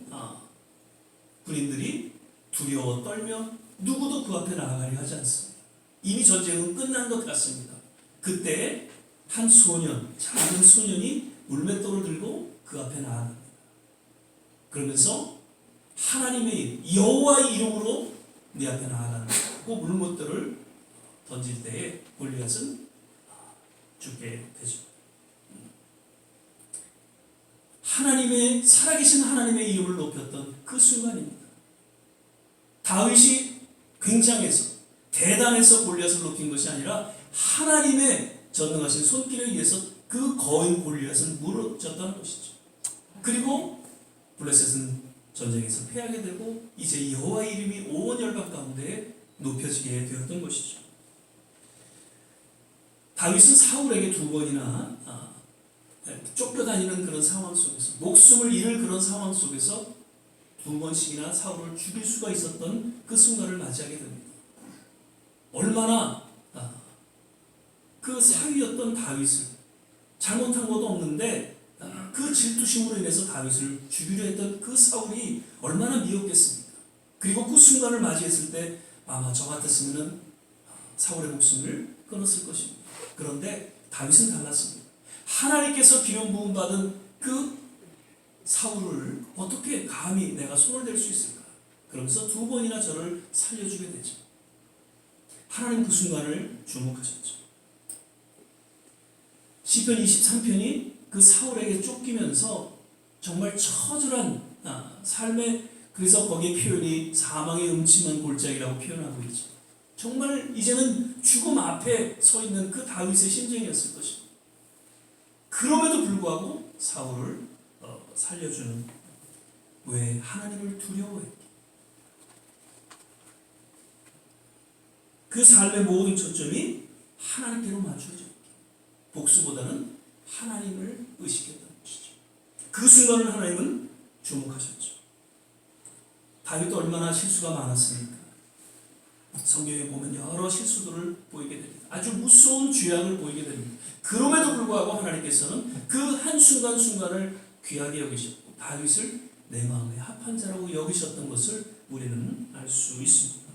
군인들이 두려워 떨며 누구도 그 앞에 나아가려 하지 않습니다. 이미 전쟁은 끝난 것 같습니다. 그때 한 소년, 작은 소년이 물맷돌을 들고 그 앞에 나아갑니다. 그러면서 하나님의 여호와의 이름으로 네 앞에 나아가고 물맷돌을 던질 때에 골리앗은 죽게 되죠. 하나님의 살아계신 하나님의 이름을 높였던 그 순간입니다. 다윗이 굉장해서 대단해서 골리앗을 높인 것이 아니라 하나님의 전능하신 손길에 의해서 그 거인 골리앗은 무너졌다는 것이죠. 그리고 블레셋은 전쟁에서 패하게 되고 이제 여호와의 이름이 온 열방 가운데 높여지게 되었던 것이죠. 다윗은 사울에게 2번이나 쫓겨다니는 그런 상황 속에서 목숨을 잃을 그런 상황 속에서 2번씩이나 사울을 죽일 수가 있었던 그 순간을 맞이하게 됩니다. 얼마나 그 사위였던 다윗을 잘못한 것도 없는데 그 질투심으로 인해서 다윗을 죽이려 했던 그 사울이 얼마나 미웠겠습니까? 그리고 그 순간을 맞이했을 때 아마 저 같았으면 사울의 목숨을 끊었을 것입니다. 그런데 다윗은 달랐습니다. 하나님께서 기름 부음 받은 그 사울을 어떻게 감히 내가 손을 댈 수 있을까? 그러면서 두 번이나 저를 살려주게 되죠. 하나님 그 순간을 주목하셨죠. 시편 23편이 그 사울에게 쫓기면서 정말 처절한 삶의, 그래서 거기에 표현이 사망의 음침한 골짜기라고 표현하고 있죠. 정말 이제는 죽음 앞에 서 있는 그 다윗의 심정이었을 것입니다. 그럼에도 불구하고 사울을 살려주는, 왜? 하나님을 두려워했기. 그 삶의 모든 초점이 하나님께로 맞춰져 있기. 복수보다는 하나님을 의식했던 것이죠. 그 순간을 하나님은 주목하셨죠. 다윗도 얼마나 실수가 많았습니까? 성경에 보면 여러 실수들을 보이게 됩니다. 아주 무서운 죄악을 보이게 됩니다. 그럼에도 불구하고 하나님께서는 그 한순간순간을 귀하게 여기셨고 다윗을 내 마음에 합한 자라고 여기셨던 것을 우리는 알 수 있습니다.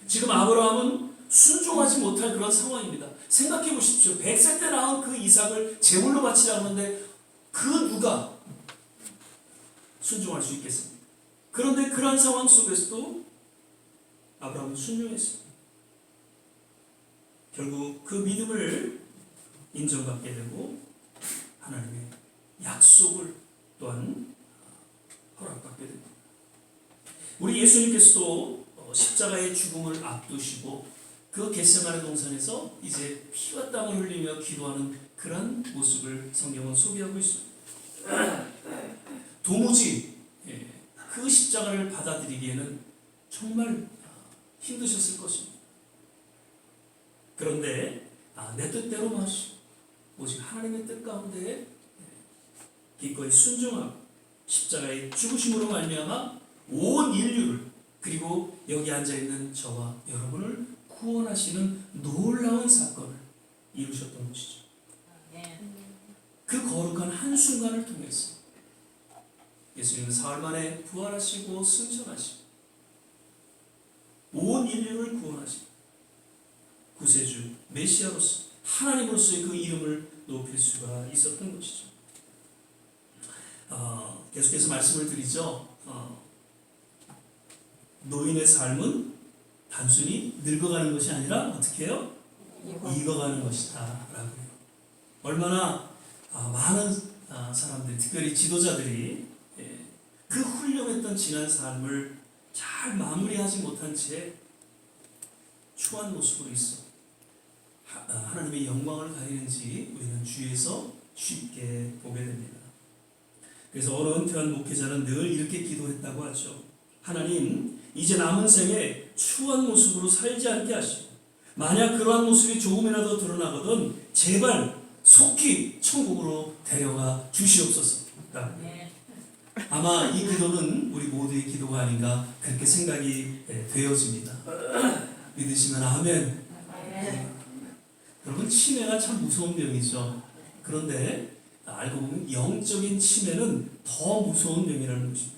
지금 아브라함은 순종하지 못할 그런 상황입니다. 생각해 보십시오. 100세 때 낳은 그 이삭을 제물로 바치라고 하는데 그 누가 순종할 수 있겠습니까? 그런데 그런 상황 속에서도 아브라함은 순종했습니다. 결국 그 믿음을 인정받게 되고 하나님의 약속을 또한 허락받게 됩니다. 우리 예수님께서도 십자가의 죽음을 앞두시고 그 겟세마네 동산에서 이제 피와 땀을 흘리며 기도하는 그런 모습을 성경은 소개하고 있습니다. 도무지 그 십자가를 받아들이기에는 정말 힘드셨을 것입니다. 그런데 내 뜻대로 마시고 오직 하나님의 뜻 가운데 기꺼이 순종하고 십자가의 죽으심으로 말미암아 온 인류를, 그리고 여기 앉아있는 저와 여러분을 구원하시는 놀라운 사건을 이루셨던 것이죠. 그 거룩한 한순간을 통해서 예수님은 사흘 만에 부활하시고 승천하시고 온 인류를 구원하시고 구세주 메시아로서 하나님으로서의 그 이름을 높일 수가 있었던 것이죠. 계속해서 말씀을 드리죠. 노인의 삶은 단순히 늙어가는 것이 아니라 어떻게 해요? 익어가는 것이다 라고 해요. 얼마나 많은 사람들이, 특별히 지도자들이 그 훌륭했던 지난 삶을 잘 마무리하지 못한 채 추한 모습으로 있어 하나님의 영광을 가리는지 우리는 주위에서 쉽게 보게 됩니다. 그래서 어느 은퇴한 목회자는 늘 이렇게 기도했다고 하죠. 하나님, 이제 남은 생에 추한 모습으로 살지 않게 하시고 만약 그러한 모습이 조금이라도 드러나거든 제발 속히 천국으로 데려가 주시옵소서. 아마 이 기도는 우리 모두의 기도가 아닌가 그렇게 생각이 되어집니다. 믿으시면 아멘. 여러분, 치매가 참 무서운 병이죠. 그런데 알고 보면 영적인 치매는 더 무서운 병이라는 것입니다.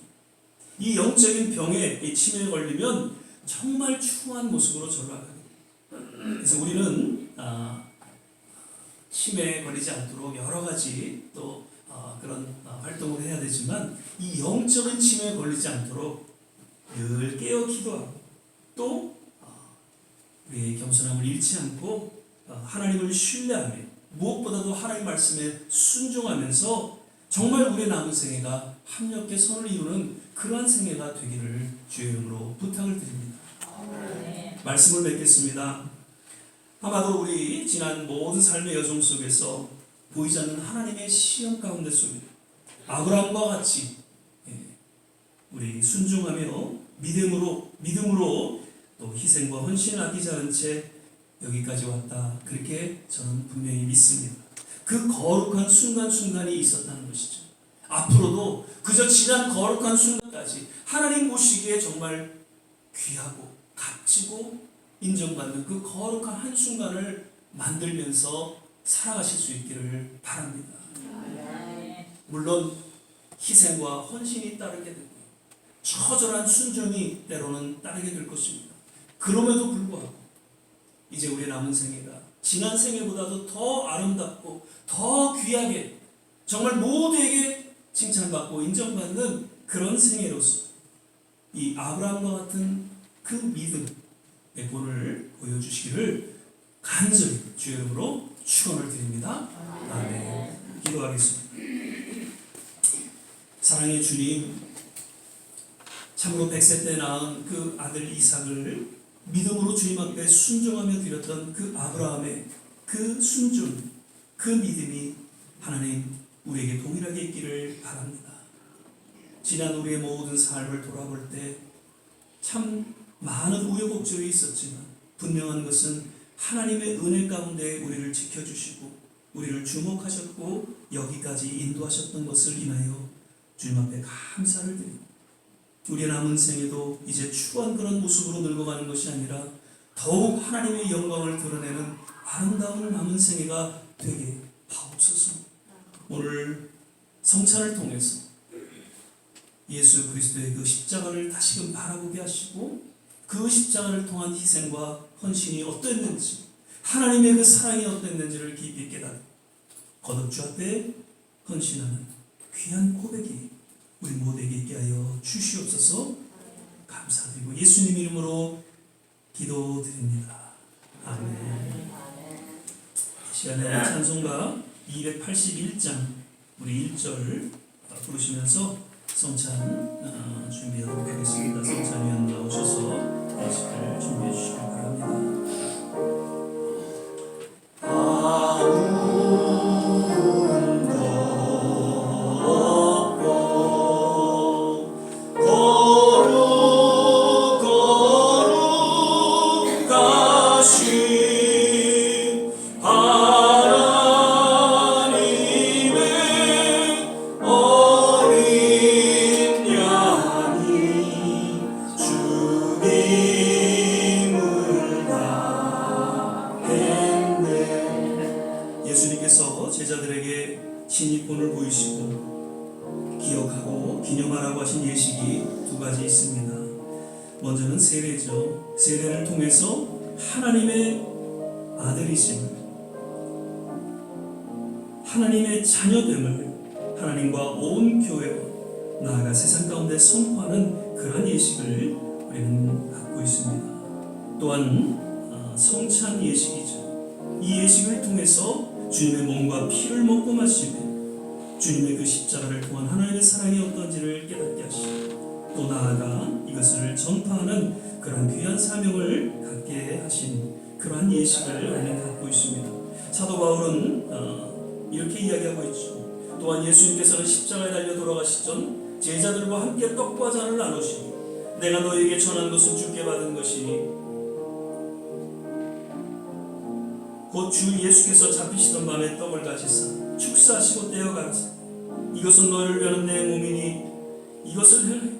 이 영적인 병에, 이 치매에 걸리면 정말 추한 모습으로 전락하게 됩니다. 그래서 우리는 치매에 걸리지 않도록 여러 가지 또 그런 활동을 해야 되지만 이 영적인 치매에 걸리지 않도록 늘 깨어 기도하고 또 우리의 겸손함을 잃지 않고 하나님을 신뢰하며 무엇보다도 하나님 말씀에 순종하면서 정말 우리의 남은 생애가 합력의 선을 이루는 그러한 생애가 되기를 주의 이름으로 부탁을 드립니다. 말씀을 맺겠습니다. 아마도 우리 지난 모든 삶의 여정 속에서 보이지 않는 하나님의 시험 가운데 속에 아브라함과 같이 우리 순종하며 믿음으로 또 희생과 헌신을 아끼지 않은 채 여기까지 왔다. 그렇게 저는 분명히 믿습니다. 그 거룩한 순간순간이 있었다는 것이죠. 앞으로도 그저 지난 거룩한 순간까지 하나님 보시기에 정말 귀하고 값지고 인정받는 그 거룩한 한순간을 만들면서 살아가실 수 있기를 바랍니다. 물론 희생과 헌신이 따르게 되고 처절한 순종이 때로는 따르게 될 것입니다. 그럼에도 불구하고 이제 우리 남은 생애가 지난 생애보다도 더 아름답고 더 귀하게 정말 모두에게 칭찬받고 인정받는 그런 생애로서 이 아브라함과 같은 그 믿음의 본을 보여주시기를 간절히 주의 이름으로 축원을 드립니다. 아멘. 기도하겠습니다. 사랑의 주님, 참으로 100세 때 낳은 그 아들 이삭을 믿음으로 주님 앞에 순종하며 드렸던 그 아브라함의 그 순종, 그 믿음이 하나님 우리에게 동일하게 있기를 바랍니다. 지난 우리의 모든 삶을 돌아볼 때 참 많은 우여곡절이 있었지만 분명한 것은 하나님의 은혜 가운데 우리를 지켜주시고 우리를 주목하셨고 여기까지 인도하셨던 것을 인하여 주님 앞에 감사를 드립니다. 우리의 남은 생에도 이제 추한 그런 모습으로 늙어가는 것이 아니라 더욱 하나님의 영광을 드러내는 아름다운 남은 생애가 되게 하옵소서. 오늘 성찬을 통해서 예수 그리스도의 그 십자가를 다시금 바라보게 하시고 그 십자가를 통한 희생과 헌신이 어땠는지 하나님의 그 사랑이 어땠는지를 깊이 깨닫고 거듭 주 앞에 헌신하는 귀한 고백이 우리 모두에게 있게 하여 주시옵소서. 감사드리고 예수님 이름으로 기도드립니다. 아멘. 이 시간에 찬송가 281장 우리 1절 부르시면서 성찬 준비하도록 하겠습니다. 성찬위원 나오셔서 예식을 준비해 주시기 바랍니다. 예수님께서 제자들에게 진입본을 보이시고 기억하고 기념하라고 하신 예식이 두 가지 있습니다. 먼저는 세례죠. 세례를 통해서 하나님의 아들이심을, 하나님의 자녀됨을 하나님과 온 교회와 나아가 세상 가운데 선포하는 그러한 예식을 우리는 갖고 있습니다. 또한 성찬 예식이죠. 이 예식을 통해서 주님의 몸과 피를 먹고 마시며 주님의 그 십자가를 통한 하나님의 사랑이 어떤지를 깨닫게 하시고 또 나아가 이것을 전파하는 그러한 귀한 사명을 갖게 하신 그러한 예식을 우리는 갖고 있습니다. 사도 바울은 이렇게 이야기하고 있죠. 또한 예수님께서는 십자가에 달려 돌아가시기 전 제자들과 함께 떡과 잔을 나누시니 내가 너에게 전한 것은 주께 받은 것이니 곧 주 예수께서 잡히시던 밤에 떡을 가지사 축사하시고 떼어 가라사 이것은 너를 위하는 내 몸이니 이것을 행하여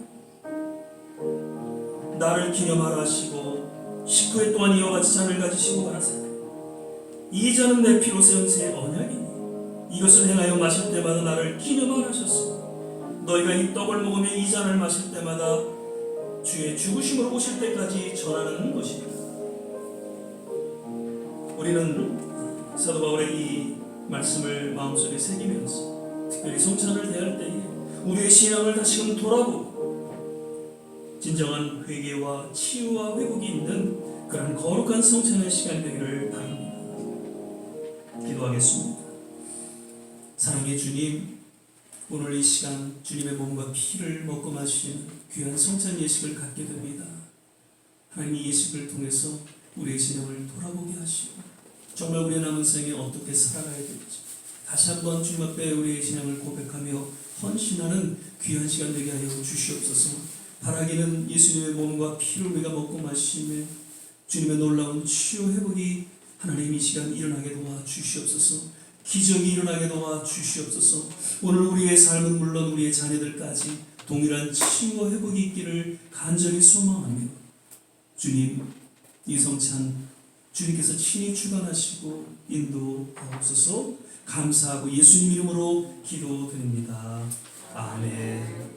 나를 기념하라 하시고 식후에 또한 이와 같이 잔을 가지시고 가라사 이 잔은 내 피로 세운 새 언약이니 이것을 행하여 마실 때마다 나를 기념하라 하셨으니 너희가 이 떡을 먹으며 이 잔을 마실 때마다 주의 죽으심으로 오실 때까지 전하는 것이니라. 우리는 사도 바울의 이 말씀을 마음속에 새기면서 특별히 성찬을 대할 때에 우리의 신앙을 다시금 돌아보고 진정한 회개와 치유와 회복이 있는 그런 거룩한 성찬의 시간이 되기를 바랍니다. 기도하겠습니다. 사랑의 주님, 오늘 이 시간 주님의 몸과 피를 먹고 마시는 귀한 성찬 예식을 갖게 됩니다. 하나님 이 예식을 통해서 우리의 신앙을 돌아보게 하시고 정말 우리의 남은 생에 어떻게 살아가야 될지 다시 한번 주님 앞에 우리의 신앙을 고백하며 헌신하는 귀한 시간 되게 하여 주시옵소서. 바라기는 예수님의 몸과 피를 우리가 먹고 마시며 주님의 놀라운 치유 회복이 하나님 이 시간 일어나게 도와 주시옵소서. 기적이 일어나게 도와 주시옵소서. 오늘 우리의 삶은 물론 우리의 자녀들까지 동일한 치유와 회복이 있기를 간절히 소망하며 주님 이 성찬 주님께서 친히 주관하시고 인도하옵소서. 감사하고 예수님 이름으로 기도드립니다. 아멘.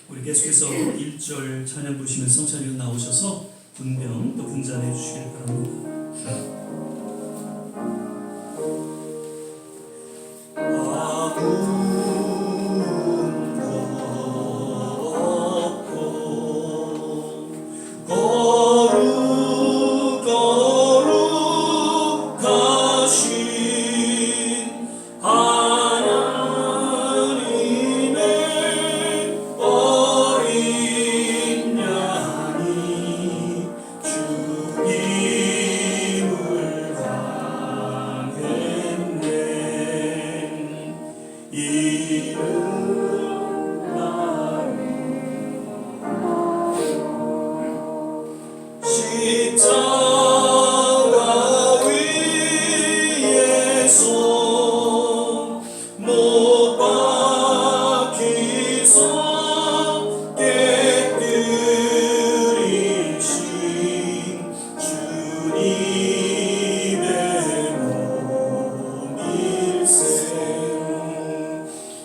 우리 계속해서 1절 찬양 부르시면서 성찬위원 나오셔서 분명 또 분잔해 주시길 바랍니다. 아군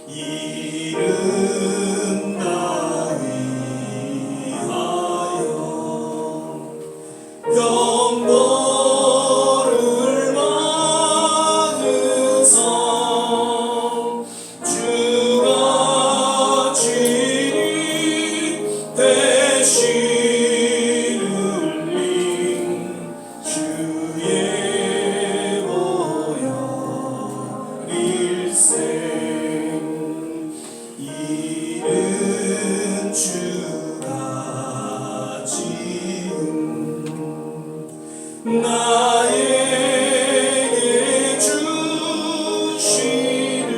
이른 나 위하여 영광을 받으사 주가 주님 대신 흘린 주의 보혈 일생 이른 주가 지은 나에게 주시는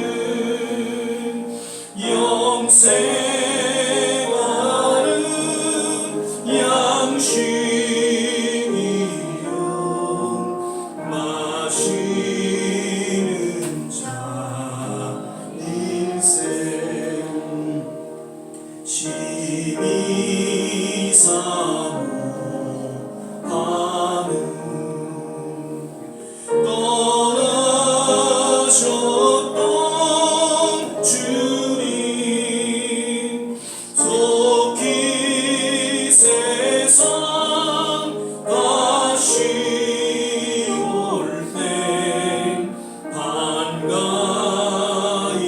영생하는 양식이요 마시는 자 일생 심히 사모하는 떠나셨던 주님 속히 세상 다시 올 때 반가이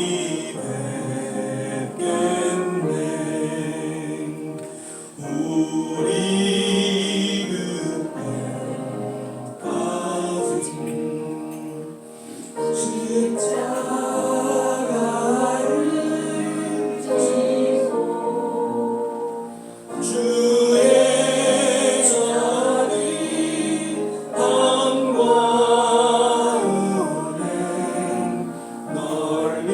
뵙겠네. 우리 그때까지 십자가를 지고 주의 자리 함과 은혜 널리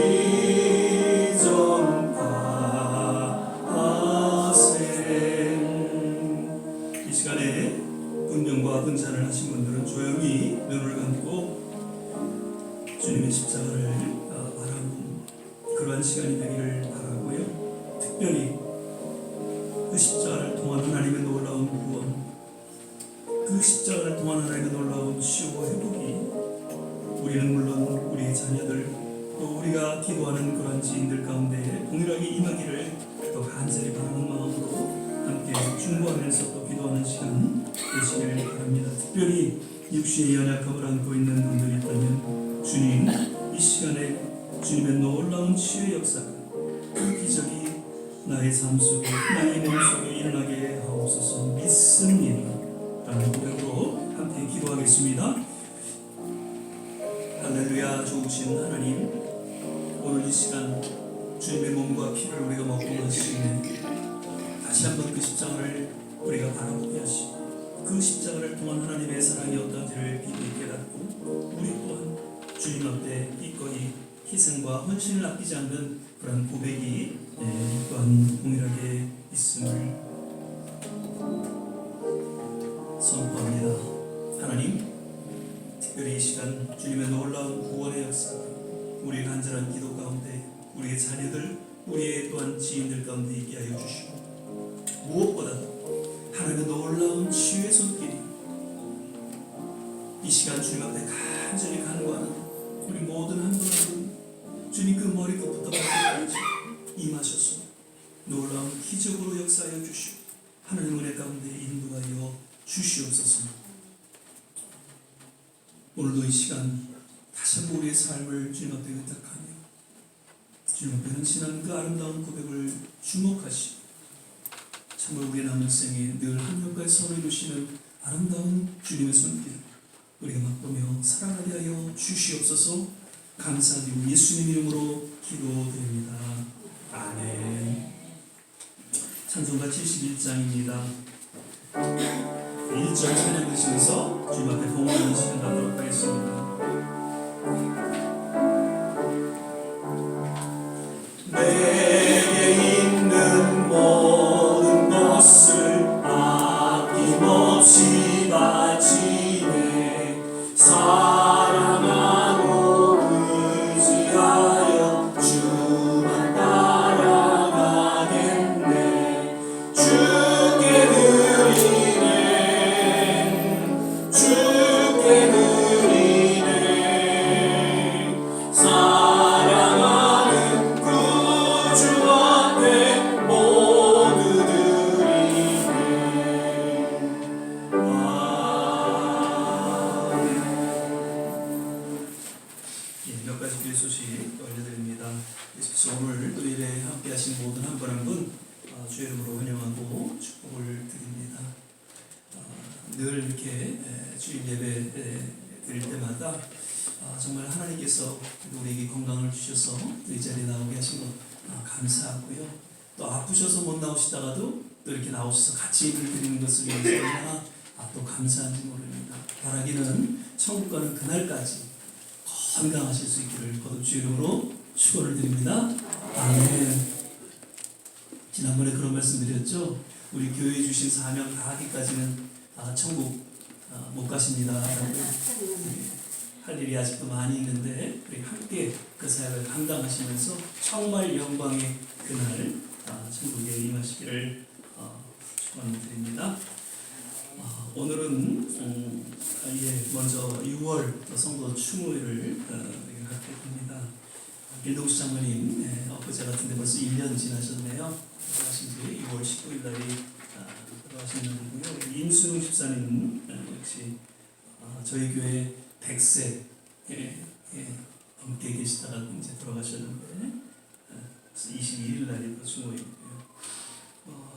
전파하세. 이 시간에 분명과 분찬을 하신 분들은 조용히 눈을 감고 주님의 십자가를 바라보는 그러한 시간이 되기를 바라고요. 특별히 그 십자가를 통한 하나님의 놀라운 구원, 그 십자가를 통한 하나님의 놀라운 치유와 회복이 우리는 물론 우리의 자녀들 또 우리가 기도하는 그러한 지인들 가운데 동일하게 임하기를 더 간절히 바라는 마음으로 함께 중보하면서 또 기도하는 시간 되시길 바랍니다. 특별히 육신의 연약함을 안고 있는 분들이 있다면 주님 이 시간에 주님의 놀라운 치유의 역사가 그 기적이 나의 삶 속에 나의 몸 속에 일어나게 하옵소서. 믿습니다 라는 고백으로 함께 기도하겠습니다. 할렐루야. 좋으신 하나님, 오늘 이 시간 주님의 몸과 피를 우리가 먹고 마시네 다시 한번 그 십자가를 우리가 바라보게 하시고 그 십자가를 통한 하나님의 사랑이 어떤지를 깊이 깨닫고 우리 또한 주님 앞에 기꺼이 희생과 헌신을 아끼지 않는 그런 고백이 또한 동일하게 있음을 선포합니다. 하나님, 특별히 이 시간 주님의 놀라운 구원의 역사, 우리의 간절한 기도 가운데 우리의 자녀들, 우리의 또한 지인들 가운데 있게 하여 주시고 무엇보다도 하나님의 놀라운 치유의 손길이 이 시간 주님 앞에 간절히 간구하는 우리 모든 한 분 한 분 주님 그 머리끝부터 발끝까지 임하셔서 놀라운 기적으로 역사하여 주시고 하나님 은혜 가운데 인도하여 주시옵소서. 오늘도 이 시간 다시 한번 우리의 삶을 주님 앞에 의탁하며 주님 앞에 헌신한 그 아름다운 고백을 주목하시고 정말 우리의 남은 생에 늘 한결까지 선해 주시는 아름다운 주님의 손길 우리가 맛보며 살아가게 하여 주시옵소서. 감사드리고 예수님 이름으로 기도드립니다. 아멘. 찬송가 71장입니다. 1절 찬양 드시면서 주님 앞에 동원하는 시간 갖도록 하겠습니다. 내게 있는 모든 것을 아낌없이 바치네. 사랑하고 의지하여 주만 따라가겠네. 주께 드리네. 주께 드리네. 몇 가지 교회 소식 알려드립니다. 그래서 오늘 또 일에 함께 하신 모든 한 분 한 분 주의 이름으로 환영하고 축복을 드립니다. 늘 이렇게 주일 예배 드릴 때마다 정말 하나님께서 우리에게 건강을 주셔서 이 자리에 나오게 하신 것 감사하고요. 또 아프셔서 못 나오시다가도 또 이렇게 나오셔서 같이 예배를 드리는 것을 위해서 얼마나 또 감사한지 모릅니다. 바라기는 천국 가는 그날까지 건강하실 수 있기를 거듭 주 이름으로 축원을 드립니다. 아멘. 지난번에 그런 말씀 드렸죠. 우리 교회에 주신 사명 다 하기까지는 천국 못 가십니다. 할 일이 아직도 많이 있는데 우리 함께 그 사역을 감당하시면서 정말 영광의 그날 천국에 임하시기를 축원드립니다. 오늘은 먼저 6월 성도 추모회를 갖게 됩니다. 일동수 장로님 엊그제 같은데 벌써 1년 지나셨네요. 돌아가신 지 6월 19일 날이 돌아가신 날이고요. 임수용 집사님 역시 저희 교회 100세 넘게 계시다가 이제 돌아가셨는데 22일 날이 추모회고요.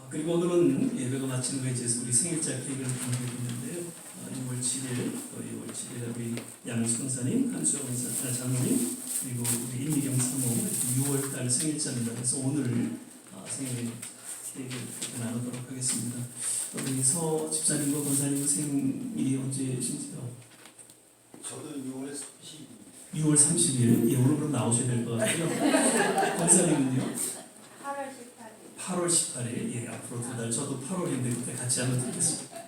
그리고 오늘은 예배가 마친 후에 이제 우리 생일자 케이크를 준비해 있는데요. 6월 7일, 또 6월 7일 우리 양수근사님, 한수영 장로님, 그리고 우리 임미경 사모 6월달 생일자입니다. 그래서 오늘 생일 케이크를 나누도록 하겠습니다. 우리 서 집사님과 권사님 생일이 언제신지요?
저도 6월 30일.
6월 30일. 예, 오늘 그럼 나오셔야 될 것 같고요. 권사님은요?
8월 18일.
8월 18일. 예, 앞으로 2달. 저도 8월인데 그때 같이 한번 드리겠습니다.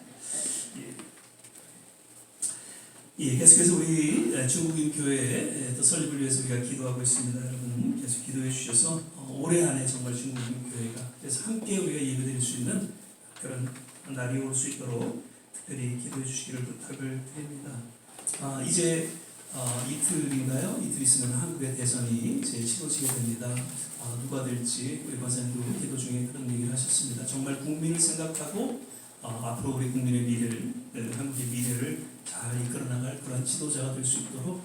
예, 계속해서 우리 중국인 교회 또 설립을 위해서 우리가 기도하고 있습니다. 여러분 계속 기도해 주셔서 올해 안에 정말 중국인 교회가 그래서 함께 우리가 예배드릴 수 있는 그런 날이 올 수 있도록 특별히 기도해 주시기를 부탁을 드립니다. 이제 이틀인가요? 이틀 있으면 한국의 대선이 이제 치러지게 됩니다. 누가 될지 우리 권사님도 기도 중에 그런 얘기를 하셨습니다. 정말 국민을 생각하고 앞으로 우리 국민의 미래를, 한국의 미래를 잘 이끌어나갈 그런 지도자가 될 수 있도록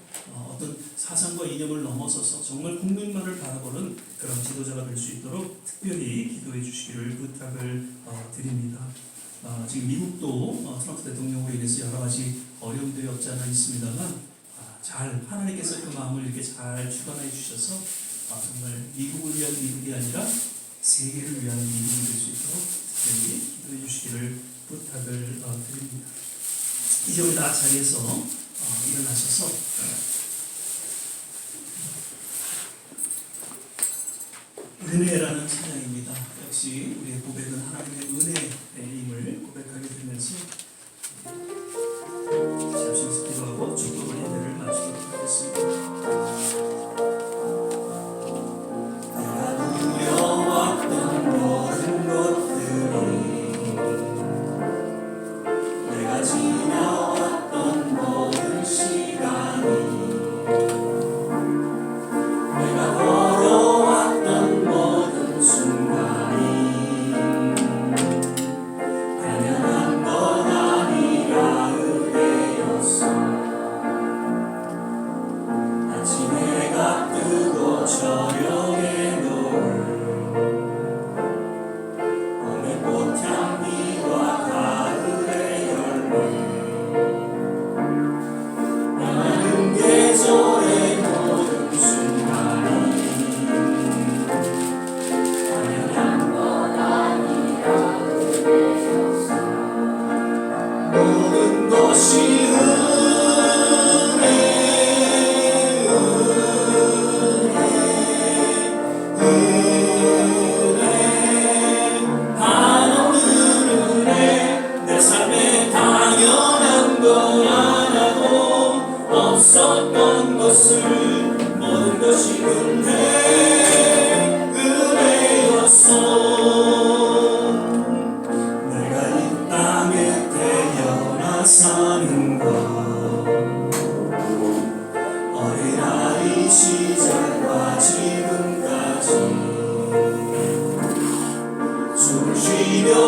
어떤 사상과 이념을 넘어서서 정말 국민만을 바라보는 그런 지도자가 될 수 있도록 특별히 기도해 주시기를 부탁을 드립니다. 지금 미국도 트럼프 대통령으로 인해서 여러 가지 어려움들이 없지 않아 있습니다만 잘 하나님께서 그 마음을 이렇게 잘 주관해 주셔서 정말 미국을 위한 미국이 아니라 세계를 위한 미국이 될 수 있도록 특별히 기도해 주시기를 부탁을 드립니다. 이제 우리 다 자리에서 일어나셔서 은혜라는 찬양입니다. 역시 우리의 고백은 하나님의 은혜임을 고백하게 되면서 잠시 기도하고 축복을 예배를 마치도록 하겠습니다.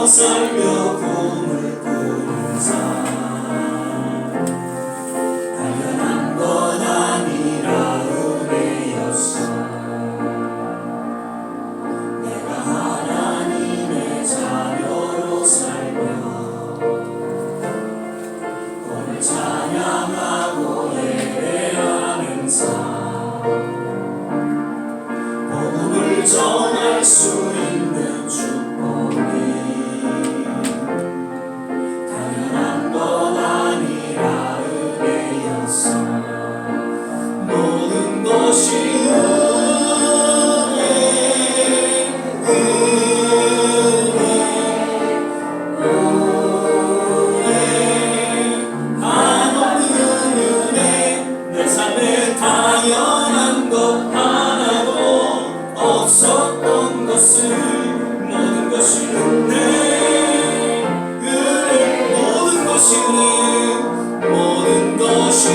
살며 꿈을 꾸는 삶 당연한 건 아니라 모든 것이 은혜, 모든 것이 은혜, 모든 것이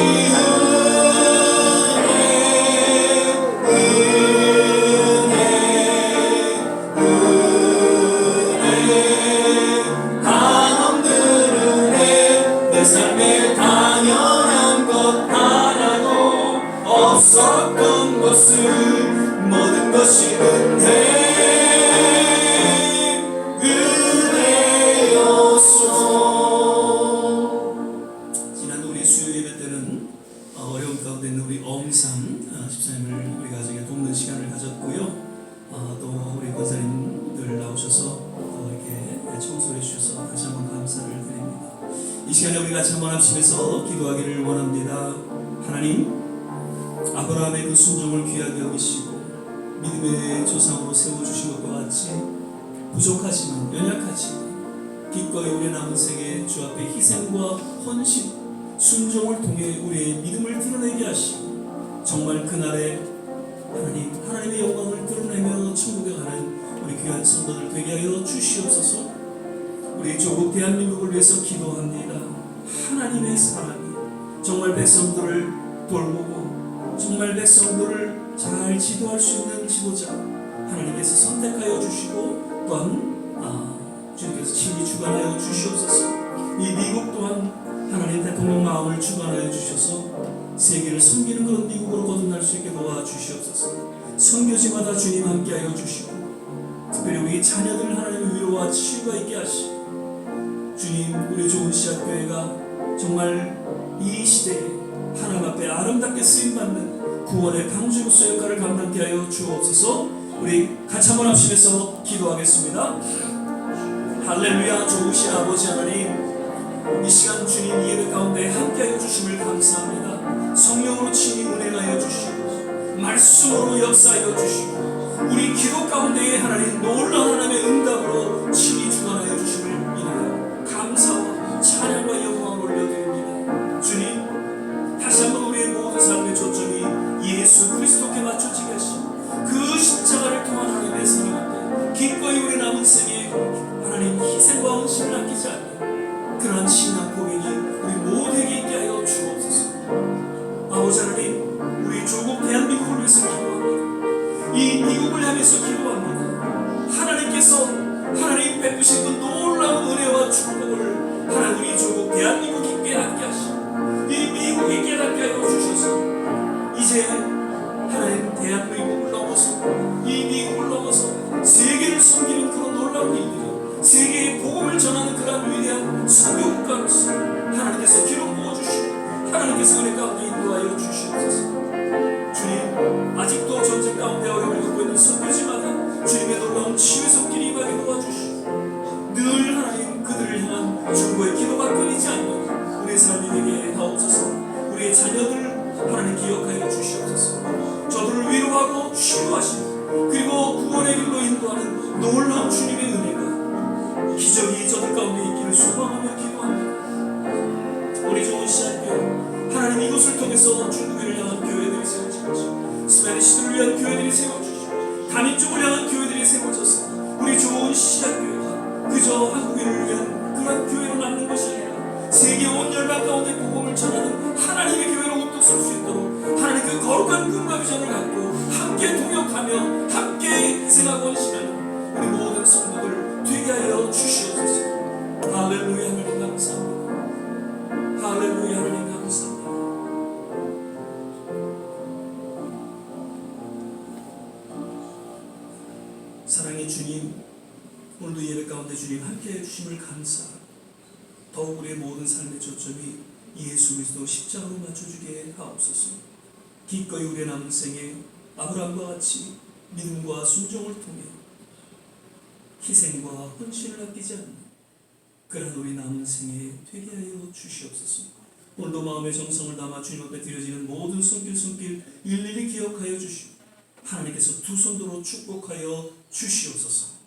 한없는 은혜, 내 삶에 당연한 것 하나도 없었던 것은 모든 것이 은혜였소. 지난 우리 수요 예배 때는 어려움 가운데 있는 우리 엄상 집사님을 우리 가정에 돕는 시간을 가졌고요. 또 우리 권사님들 나오셔서 이렇게 청소해 주셔서 다시 한번 감사를 드립니다. 이 시간에 우리 같이 한번 합심해서 기도하기를 원합니다. 하나님, 아브라함의 그 순종을 귀하게 여기시고 믿음의 조상으로 세워주신 것과 같이 부족하지만 연약하지만 기꺼이 우리의 남은 생에 주 앞에 희생과 헌신, 순종을 통해 우리의 믿음을 드러내게 하시고 정말 그날에 하나님의 영광을 드러내며 천국에 가는 우리 귀한 성도들 되게 하여 주시옵소서. 우리 조국 대한민국을 위해서 기도합니다. 하나님의 사랑이 정말 백성들을 돌보고 정말 백성들을 잘 지도할 수 있는 지도자 하나님께서 선택하여 주시고 또한 주님께서 친히 주관하여 주시옵소서. 이 미국 또한 하나님 대통령 마음을 주관하여 주셔서 세계를 섬기는 그런 미국으로 거듭날 수 있게 도와주시옵소서. 선교지마다 주님 함께하여 주시고 특별히 우리 자녀들 하나님의 위로와 치유가 있게 하시고 주님, 우리 좋은 씨앗교회가 정말 이 시대에 하나님 앞에 아름답게 쓰임받는 구원의 방주로서 역할을 감당케 하여 주옵소서. 우리 같이 한번 합심해서 기도하겠습니다. 할렐루야. 좋으신 아버지 하나님, 이 시간 주님 이 예배 가운데 함께하여 주심을 감사합니다. 성령으로 친히 운행하여 주시고 말씀으로 역사하여 주시고 우리 기도 가운데에 하나님 놀라운 하나님의 응답으로 친히 주관하여 주심을 인하여 감사와 찬양과 영광을 올려드립니다. 주님, 다시 한번 우리의 모든 삶의 초점이 예수 그리스도께 맞춰지게 하시고 그 십자가를 통한 하나님의 사랑 앞에 기꺼이 우리 남은 생에 하나님 희생과 헌신을 아끼지 않는 그러한 신앙 고백이 우리 모두에게 있게 하여 주옵소서. 아버지 하나님, 우리 조국 대한민국을 위해서 기도합니다. 이 미국을 향해서 기도합니다. 하나님께서 하나님 베푸신 그 놀라운 은혜와 축복을 하나님 우리 조국 대한민국이 깨닫게 하시고 이 미국이 깨닫게 하여 주셔서 이제 하나님 대한민국을 넘어서 이 미국을 넘어서 세계를 섬기는 그런 놀라운 일들이 세계의 복음을 전하는 그런 위대한 선교국가로서 하나님께서 기록 부어주시고 하나님께서 은혜 가운데 인도하여 주시옵소서. 주님, 아직도 전쟁 가운데 어려움을 겪고 있는 선교지마다 주님의 놀라운 치유의 손길이 임하게 도와주시고 늘 하나님 그들을 향한 중보의 기도가 끊이지 않는 우리의 삶이 되게 하옵소서. 우리의 자녀들 하나님 기억하여 주시옵소서. 저들을 위로하고 치유하시고 그리고 구원의 길로 인도하는 놀라운 주님의 은혜가 기적이 저들 가운데 있기를 소망하며 기도합니다. 우리 좋은 씨앗교회 하나님 이곳을 통해서 중국인을 향한 교회들이 세워지고 스페니시들을 위한 교회들이 세워지고 다민족을 향한 교회들이 세워져서 우리 좋은 씨앗교회가 그저 한국인을 위한 그런 교회로 남는 것이 아니라 세계 온 열방 가운데 복음을 전하는 하나님의 교회로 우뚝 설 수 있도록 하나님 그 거룩한 꿈과 비전을 갖고 함께 동역하며 함께 희생하고 헌신하는 우리 모든 성도들 되게 하여 주시옵소서. 할렐루야. 하나님 감사합니다. 할렐루야. 하나님 감사합니다. 사랑의 주님, 오늘도 예배 가운데 주님 함께해 주심을 감사하고 더욱 우리의 모든 삶의 초점이 예수 그리스도 십자가로 맞춰주게 하옵소서. 기꺼이 우리의 남은 생에 아브라함과 같이 믿음과 순종을 통해 희생과 헌신을 아끼지 않는 그런 우리 남은 생에 되게 하여 주시옵소서. 오늘도 마음의 정성을 담아 주님 앞에 드려지는 모든 손길 일일이 기억하여 주시고 하나님께서 두 손으로 축복하여 주시옵소서.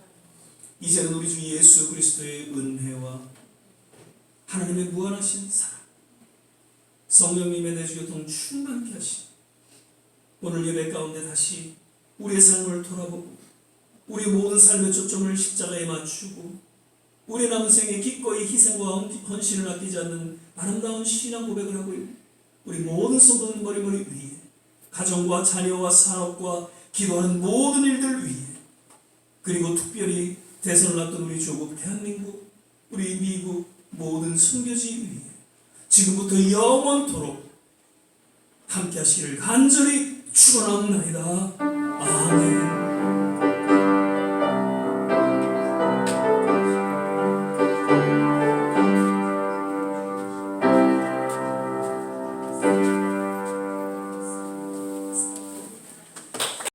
이제는 우리 주 예수 그리스도의 은혜와 하나님의 무한하신 사랑, 성령님의 내주교통 충만케 하시고 오늘 예배 가운데 다시 우리의 삶을 돌아보고 우리 모든 삶의 초점을 십자가에 맞추고 우리 남은 생에 기꺼이 희생과 헌신을 아끼지 않는 아름다운 신앙 고백을 하고 있는 우리 모든 성도는 머리머리 위에 가정과 자녀와 산업과 기도하는 모든 일들 위에 그리고 특별히 대선을 앞둔 우리 조국 대한민국 우리 미국 모든 선교지 위에 지금부터 영원토록 함께 하시기를 간절히 축원합니다. 아멘.